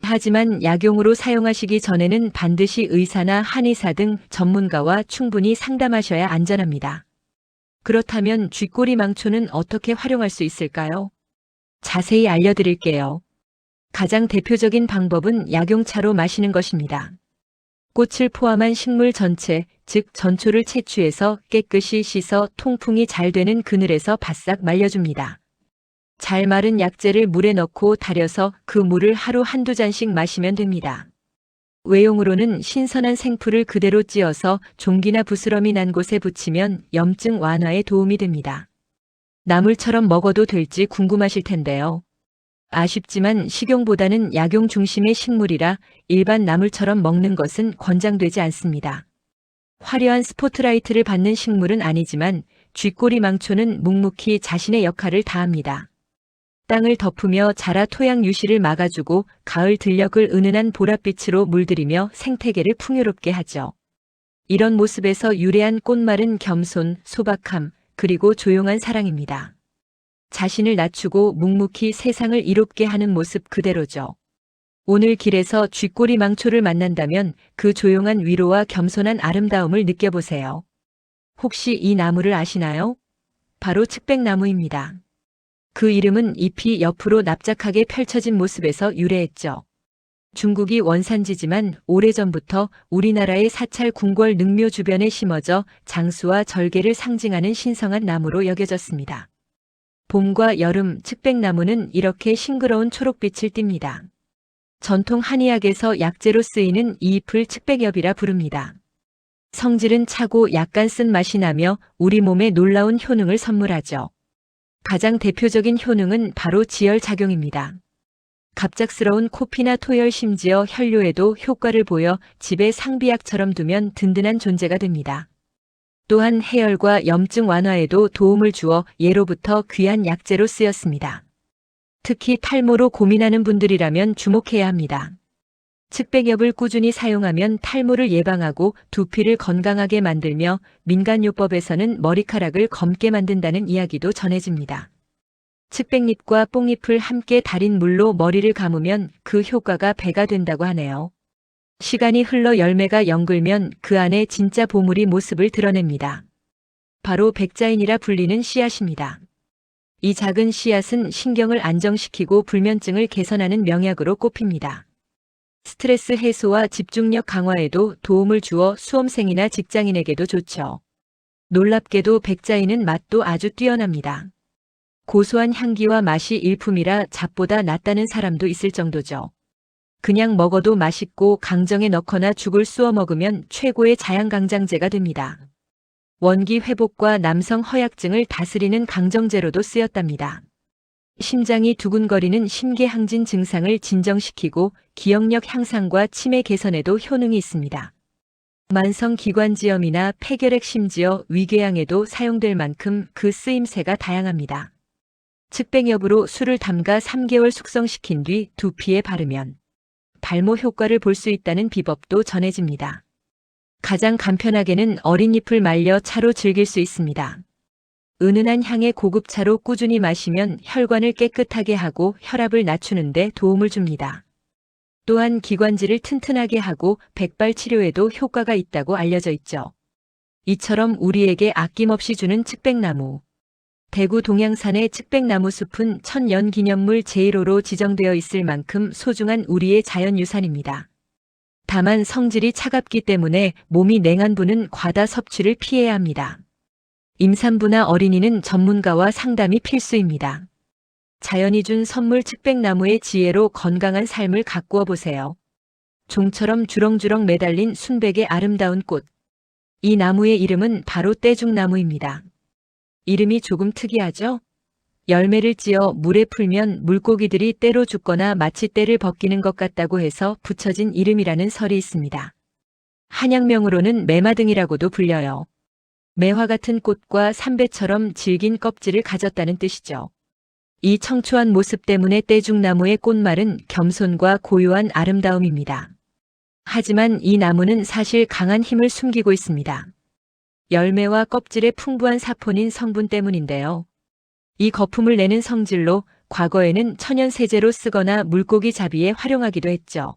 하지만 약용으로 사용하시기 전에는 반드시 의사나 한의사 등 전문가와 충분히 상담하셔야 안전합니다. 그렇다면 쥐꼬리 망초는 어떻게 활용할 수 있을까요? 자세히 알려드릴게요. 가장 대표적인 방법은 약용차로 마시는 것입니다. 꽃을 포함한 식물 전체, 즉 전초를 채취해서 깨끗이 씻어 통풍이 잘 되는 그늘에서 바싹 말려줍니다. 잘 마른 약재를 물에 넣고 달여서 그 물을 하루 한두 잔씩 마시면 됩니다. 외용으로는 신선한 생풀을 그대로 찧어서 종기나 부스럼이 난 곳에 붙이면 염증 완화에 도움이 됩니다. 나물처럼 먹어도 될지 궁금하실 텐데요. 아쉽지만 식용보다는 약용 중심의 식물이라 일반 나물처럼 먹는 것은 권장되지 않습니다. 화려한 스포트라이트를 받는 식물은 아니지만 쥐꼬리 망초는 묵묵히 자신의 역할을 다합니다. 땅을 덮으며 자라 토양 유실을 막아주고 가을 들녘을 은은한 보랏빛으로 물들이며 생태계를 풍요롭게 하죠. 이런 모습에서 유래한 꽃말은 겸손, 소박함, 그리고 조용한 사랑입니다. 자신을 낮추고 묵묵히 세상을 이롭게 하는 모습 그대로죠. 오늘 길에서 쥐꼬리 망초를 만난다면 그 조용한 위로와 겸손한 아름다움을 느껴보세요. 혹시 이 나무를 아시나요? 바로 측백나무입니다. 그 이름은 잎이 옆으로 납작하게 펼쳐진 모습에서 유래했죠. 중국이 원산지지만 오래전부터 우리나라의 사찰 궁궐 능묘 주변에 심어져 장수와 절개를 상징하는 신성한 나무로 여겨졌습니다. 봄과 여름 측백나무는 이렇게 싱그러운 초록빛을 띱니다. 전통 한의학에서 약재로 쓰이는 이 잎을 측백엽이라 부릅니다. 성질은 차고 약간 쓴맛이 나며 우리 몸에 놀라운 효능을 선물하죠. 가장 대표적인 효능은 바로 지혈작용입니다. 갑작스러운 코피나 토열 심지어 혈뇨에도 효과를 보여 집에 상비약처럼 두면 든든한 존재가 됩니다. 또한 해열과 염증 완화에도 도움을 주어 예로부터 귀한 약재로 쓰였습니다. 특히 탈모로 고민하는 분들이라면 주목해야 합니다. 측백엽을 꾸준히 사용하면 탈모를 예방하고 두피를 건강하게 만들며 민간요법에서는 머리카락을 검게 만든다는 이야기도 전해집니다. 측백잎과 뽕잎을 함께 달인 물로 머리를 감으면 그 효과가 배가 된다고 하네요. 시간이 흘러 열매가 연글면 그 안에 진짜 보물이 모습을 드러냅니다. 바로 백자인이라 불리는 씨앗입니다. 이 작은 씨앗은 신경을 안정시키고 불면증을 개선하는 명약으로 꼽힙니다. 스트레스 해소와 집중력 강화에도 도움을 주어 수험생이나 직장인에게도 좋죠. 놀랍게도 백자인은 맛도 아주 뛰어납니다. 고소한 향기와 맛이 일품이라 잡보다 낫다는 사람도 있을 정도죠. 그냥 먹어도 맛있고 강정에 넣거나 죽을 쑤어 먹으면 최고의 자양강장제가 됩니다. 원기 회복과 남성 허약증을 다스리는 강정제로도 쓰였답니다. 심장이 두근거리는 심계항진 증상을 진정시키고 기억력 향상과 치매 개선에도 효능이 있습니다. 만성 기관지염이나 폐결핵 심지어 위궤양에도 사용될 만큼 그 쓰임새가 다양합니다. 측백엽으로 술을 담가 3개월 숙성시킨 뒤 두피에 바르면 발모 효과를 볼 수 있다는 비법도 전해집니다. 가장 간편하게는 어린 잎을 말려 차로 즐길 수 있습니다. 은은한 향의 고급차로 꾸준히 마시면 혈관을 깨끗하게 하고 혈압을 낮추는 데 도움을 줍니다. 또한 기관지를 튼튼하게 하고 백발 치료에도 효과가 있다고 알려져 있죠. 이처럼 우리에게 아낌없이 주는 측백나무. 대구 동양산의 측백나무 숲은 천연기념물 제1호로 지정되어 있을 만큼 소중한 우리의 자연유산입니다. 다만 성질이 차갑기 때문에 몸이 냉한 분은 과다 섭취를 피해야 합니다. 임산부나 어린이는 전문가와 상담이 필수입니다. 자연이 준 선물 측백나무의 지혜로 건강한 삶을 가꾸어 보세요. 종처럼 주렁주렁 매달린 순백의 아름다운 꽃. 이 나무의 이름은 바로 떼죽나무입니다. 이름이 조금 특이하죠? 열매를 찧어 물에 풀면 물고기들이 때로 죽거나 마치 때를 벗기는 것 같다고 해서 붙여진 이름이라는 설이 있습니다. 한약명으로는 매마등이라고도 불려요. 매화 같은 꽃과 삼배처럼 질긴 껍질을 가졌다는 뜻이죠. 이 청초한 모습 때문에 떼죽나무의 꽃말은 겸손과 고요한 아름다움입니다. 하지만 이 나무는 사실 강한 힘을 숨기고 있습니다. 열매와 껍질의 풍부한 사포닌 성분 때문인데요. 이 거품을 내는 성질로 과거에는 천연세제로 쓰거나 물고기 잡이에 활용하기도 했죠.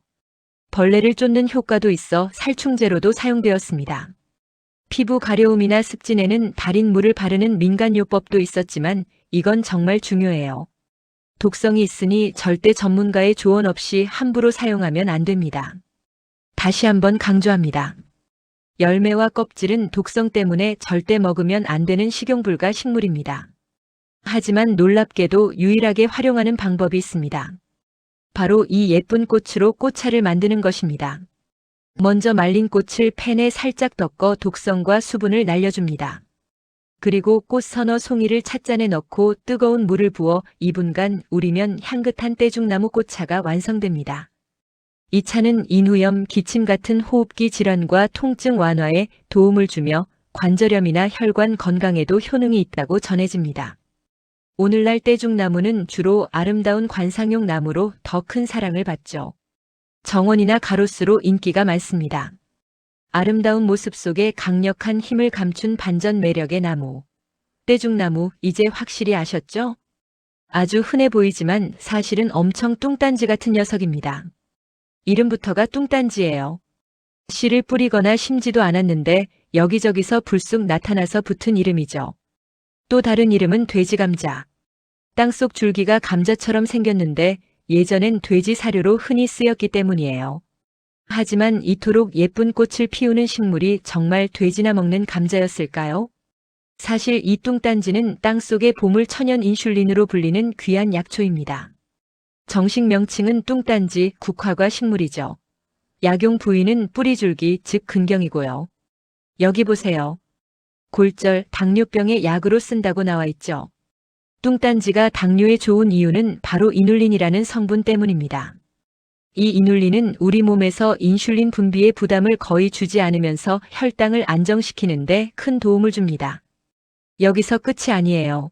벌레를 쫓는 효과도 있어 살충제로도 사용되었습니다. 피부 가려움이나 습진에는 달인 물을 바르는 민간요법도 있었지만 이건 정말 중요해요. 독성이 있으니 절대 전문가의 조언 없이 함부로 사용하면 안 됩니다. 다시 한번 강조합니다. 열매와 껍질은 독성 때문에 절대 먹으면 안 되는 식용불가 식물입니다. 하지만 놀랍게도 유일하게 활용하는 방법이 있습니다. 바로 이 예쁜 꽃으로 꽃차를 만드는 것입니다. 먼저 말린 꽃을 팬에 살짝 덮어 독성과 수분을 날려줍니다. 그리고 꽃 서너 송이를 찻잔에 넣고 뜨거운 물을 부어 2분간 우리면 향긋한 떼죽나무 꽃차가 완성됩니다. 이 차는 인후염, 기침 같은 호흡기 질환과 통증 완화에 도움을 주며 관절염이나 혈관 건강에도 효능이 있다고 전해집니다. 오늘날 떼죽나무는 주로 아름다운 관상용 나무로 더 큰 사랑을 받죠. 정원이나 가로수로 인기가 많습니다. 아름다운 모습 속에 강력한 힘을 감춘 반전 매력의 나무. 떼죽나무, 이제 확실히 아셨죠? 아주 흔해 보이지만 사실은 엄청 뚱딴지 같은 녀석입니다. 이름부터가 뚱딴지예요. 씨를 뿌리거나 심지도 않았는데 여기저기서 불쑥 나타나서 붙은 이름이죠. 또 다른 이름은 돼지감자. 땅속 줄기가 감자처럼 생겼는데 예전엔 돼지 사료로 흔히 쓰였기 때문이에요. 하지만 이토록 예쁜 꽃을 피우는 식물이 정말 돼지나 먹는 감자였을까요? 사실 이 뚱딴지는 땅속의 보물 천연 인슐린으로 불리는 귀한 약초입니다. 정식 명칭은 뚱딴지 국화과 식물이죠. 약용 부위는 뿌리줄기 즉 근경이고요. 여기 보세요. 골절, 당뇨병의 약으로 쓴다고 나와 있죠. 뚱딴지가 당뇨에 좋은 이유는 바로 이눌린이라는 성분 때문입니다. 이 이눌린은 우리 몸에서 인슐린 분비에 부담을 거의 주지 않으면서 혈당을 안정시키는데 큰 도움을 줍니다. 여기서 끝이 아니에요.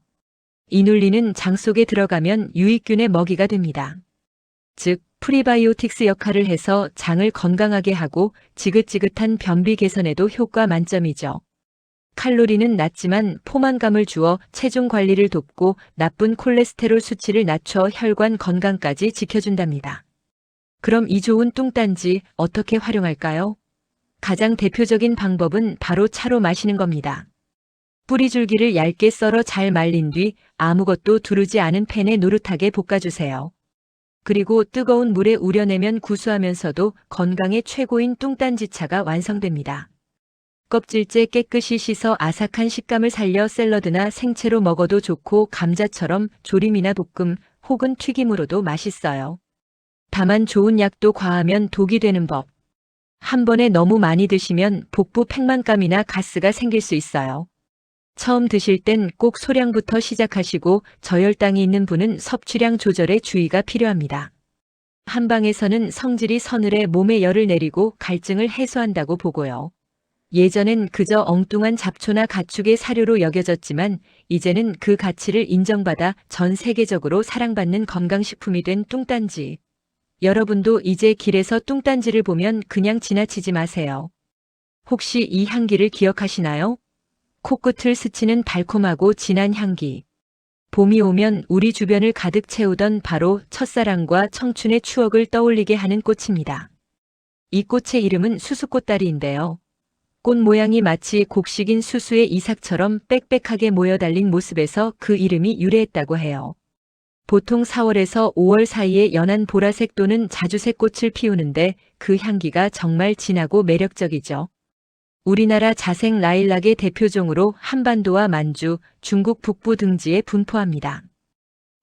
이눌린은 장 속에 들어가면 유익균의 먹이가 됩니다. 즉, 프리바이오틱스 역할을 해서 장을 건강하게 하고 지긋지긋한 변비 개선에도 효과 만점이죠. 칼로리는 낮지만 포만감을 주어 체중 관리를 돕고 나쁜 콜레스테롤 수치를 낮춰 혈관 건강까지 지켜준답니다. 그럼 이 좋은 뚱딴지 어떻게 활용할까요? 가장 대표적인 방법은 바로 차로 마시는 겁니다. 뿌리줄기를 얇게 썰어 잘 말린 뒤 아무것도 두르지 않은 팬에 노릇하게 볶아주세요. 그리고 뜨거운 물에 우려내면 구수하면서도 건강에 최고인 뚱딴지차가 완성됩니다. 껍질째 깨끗이 씻어 아삭한 식감을 살려 샐러드나 생채로 먹어도 좋고 감자처럼 조림이나 볶음 혹은 튀김으로도 맛있어요. 다만 좋은 약도 과하면 독이 되는 법. 한 번에 너무 많이 드시면 복부 팽만감이나 가스가 생길 수 있어요. 처음 드실 땐 꼭 소량부터 시작하시고 저혈당이 있는 분은 섭취량 조절에 주의가 필요합니다. 한방에서는 성질이 서늘해 몸에 열을 내리고 갈증을 해소한다고 보고요. 예전엔 그저 엉뚱한 잡초나 가축의 사료로 여겨졌지만 이제는 그 가치를 인정받아 전 세계적으로 사랑받는 건강식품이 된 뚱딴지. 여러분도 이제 길에서 뚱딴지를 보면 그냥 지나치지 마세요. 혹시 이 향기를 기억하시나요? 코끝을 스치는 달콤하고 진한 향기. 봄이 오면 우리 주변을 가득 채우던 바로 첫사랑과 청춘의 추억을 떠올리게 하는 꽃입니다. 이 꽃의 이름은 수수꽃다리인데요. 꽃 모양이 마치 곡식인 수수의 이삭처럼 빽빽하게 모여 달린 모습에서 그 이름이 유래했다고 해요. 보통 4월에서 5월 사이에 연한 보라색 또는 자주색 꽃을 피우는데 그 향기가 정말 진하고 매력적이죠. 우리나라 자색 라일락의 대표종으로 한반도와 만주, 중국 북부 등지에 분포합니다.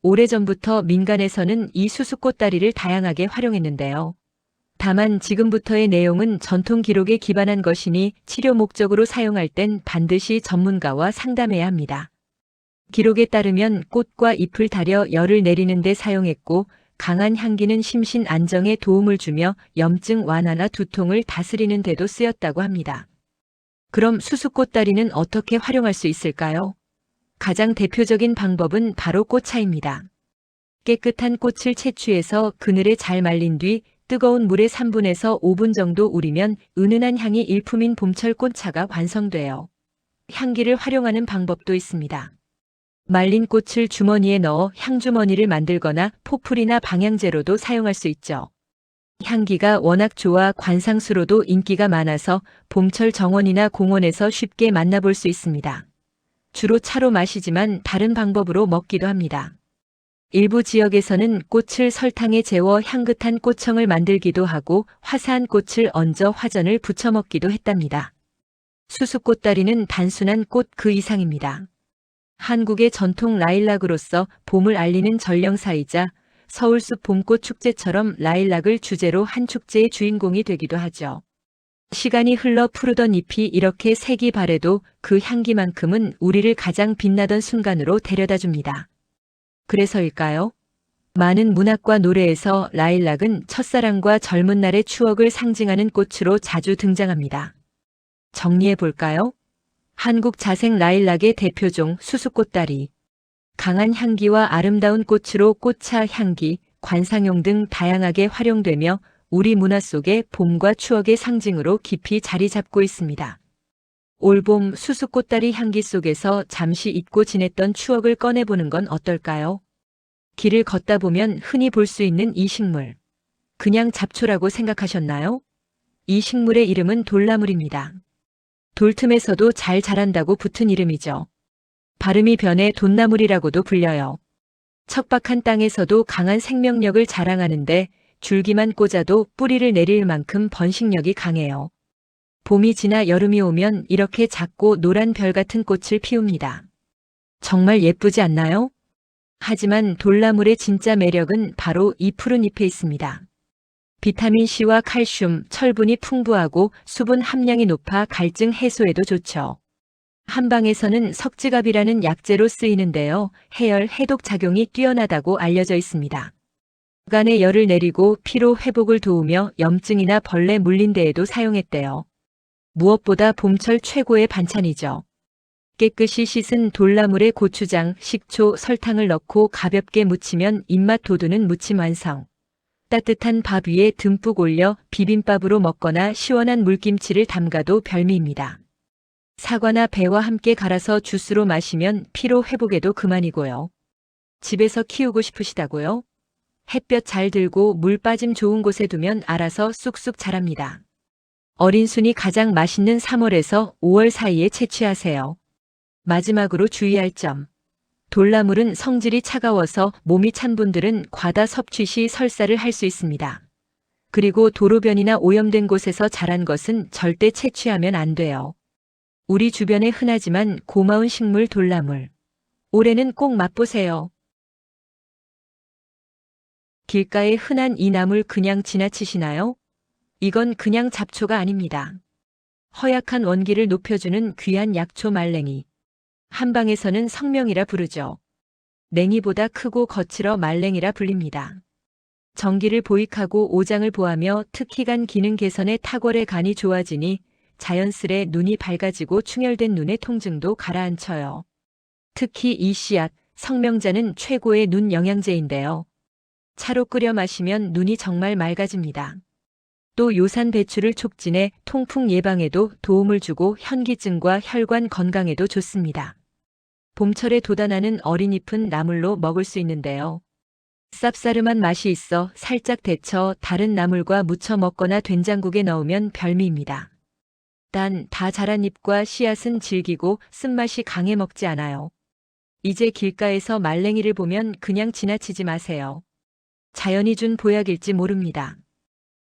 오래전부터 민간에서는 이 수수꽃다리를 다양하게 활용했는데요. 다만 지금부터의 내용은 전통 기록에 기반한 것이니 치료 목적으로 사용할 땐 반드시 전문가와 상담해야 합니다. 기록에 따르면 꽃과 잎을 다려 열을 내리는 데 사용했고 강한 향기는 심신 안정에 도움을 주며 염증 완화나 두통을 다스리는 데도 쓰였다고 합니다. 그럼 수수꽃다리는 어떻게 활용할 수 있을까요? 가장 대표적인 방법은 바로 꽃차입니다. 깨끗한 꽃을 채취해서 그늘에 잘 말린 뒤 뜨거운 물에 3분에서 5분 정도 우리면 은은한 향이 일품인 봄철 꽃차가 완성돼요. 향기를 활용하는 방법도 있습니다. 말린 꽃을 주머니에 넣어 향주머니를 만들거나 포풀이나 방향제로도 사용할 수 있죠. 향기가 워낙 좋아 관상수로도 인기가 많아서 봄철 정원이나 공원에서 쉽게 만나볼 수 있습니다. 주로 차로 마시지만 다른 방법으로 먹기도 합니다. 일부 지역에서는 꽃을 설탕에 재워 향긋한 꽃청을 만들기도 하고 화사한 꽃을 얹어 화전을 부쳐 먹기도 했답니다. 수수꽃다리는 단순한 꽃 그 이상입니다. 한국의 전통 라일락으로서 봄을 알리는 전령사이자 서울숲 봄꽃 축제처럼 라일락을 주제로 한 축제의 주인공이 되기도 하죠. 시간이 흘러 푸르던 잎이 이렇게 색이 바래도 그 향기만큼은 우리를 가장 빛나던 순간으로 데려다 줍니다. 그래서일까요? 많은 문학과 노래에서 라일락은 첫사랑과 젊은 날의 추억을 상징하는 꽃으로 자주 등장합니다. 정리해 볼까요? 한국 자색 라일락의 대표종 수수꽃다리. 강한 향기와 아름다운 꽃으로 꽃차 향기, 관상용 등 다양하게 활용되며 우리 문화 속에 봄과 추억의 상징으로 깊이 자리 잡고 있습니다. 올봄 수수꽃다리 향기 속에서 잠시 잊고 지냈던 추억을 꺼내보는 건 어떨까요? 길을 걷다 보면 흔히 볼 수 있는 이 식물. 그냥 잡초라고 생각하셨나요? 이 식물의 이름은 돌나물입니다. 돌틈에서도 잘 자란다고 붙은 이름이죠. 발음이 변해 돈나물이라고도 불려요. 척박한 땅에서도 강한 생명력을 자랑하는데 줄기만 꽂아도 뿌리를 내릴 만큼 번식력이 강해요. 봄이 지나 여름이 오면 이렇게 작고 노란 별 같은 꽃을 피웁니다. 정말 예쁘지 않나요? 하지만 돌나물의 진짜 매력은 바로 이 푸른 잎에 있습니다. 비타민C와 칼슘, 철분이 풍부하고 수분 함량이 높아 갈증 해소에도 좋죠. 한방에서는 석지갑이라는 약재로 쓰이는데요. 해열, 해독 작용이 뛰어나다고 알려져 있습니다. 간에 열을 내리고 피로 회복을 도우며 염증이나 벌레 물린 데에도 사용했대요. 무엇보다 봄철 최고의 반찬이죠. 깨끗이 씻은 돌나물에 고추장, 식초, 설탕을 넣고 가볍게 무치면 입맛 돋우는 무침 완성. 따뜻한 밥 위에 듬뿍 올려 비빔밥으로 먹거나 시원한 물김치를 담가도 별미입니다. 사과나 배와 함께 갈아서 주스로 마시면 피로 회복에도 그만이고요. 집에서 키우고 싶으시다고요? 햇볕 잘 들고 물 빠짐 좋은 곳에 두면 알아서 쑥쑥 자랍니다. 어린 순이 가장 맛있는 3월에서 5월 사이에 채취하세요. 마지막으로 주의할 점. 돌나물은 성질이 차가워서 몸이 찬 분들은 과다 섭취 시 설사를 할 수 있습니다. 그리고 도로변이나 오염된 곳에서 자란 것은 절대 채취하면 안 돼요. 우리 주변에 흔하지만 고마운 식물 돌나물. 올해는 꼭 맛보세요. 길가에 흔한 이 나물 그냥 지나치시나요? 이건 그냥 잡초가 아닙니다. 허약한 원기를 높여주는 귀한 약초 말랭이. 한방에서는 성명이라 부르죠. 냉이보다 크고 거칠어 말랭이라 불립니다. 전기를 보익하고 오장을 보하며 특히 간 기능 개선에 탁월해 간이 좋아지니 자연스레 눈이 밝아지고 충혈된 눈의 통증도 가라앉혀요. 특히 이 씨앗, 성명자는 최고의 눈 영양제인데요. 차로 끓여 마시면 눈이 정말 맑아집니다. 또 요산 배출을 촉진해 통풍 예방에도 도움을 주고 현기증과 혈관 건강에도 좋습니다. 봄철에 돋아나는 어린 잎은 나물로 먹을 수 있는데요. 쌉싸름한 맛이 있어 살짝 데쳐 다른 나물과 무쳐 먹거나 된장국에 넣으면 별미입니다. 단 다 자란 잎과 씨앗은 질기고 쓴맛이 강해 먹지 않아요. 이제 길가에서 말랭이를 보면 그냥 지나치지 마세요. 자연이 준 보약일지 모릅니다.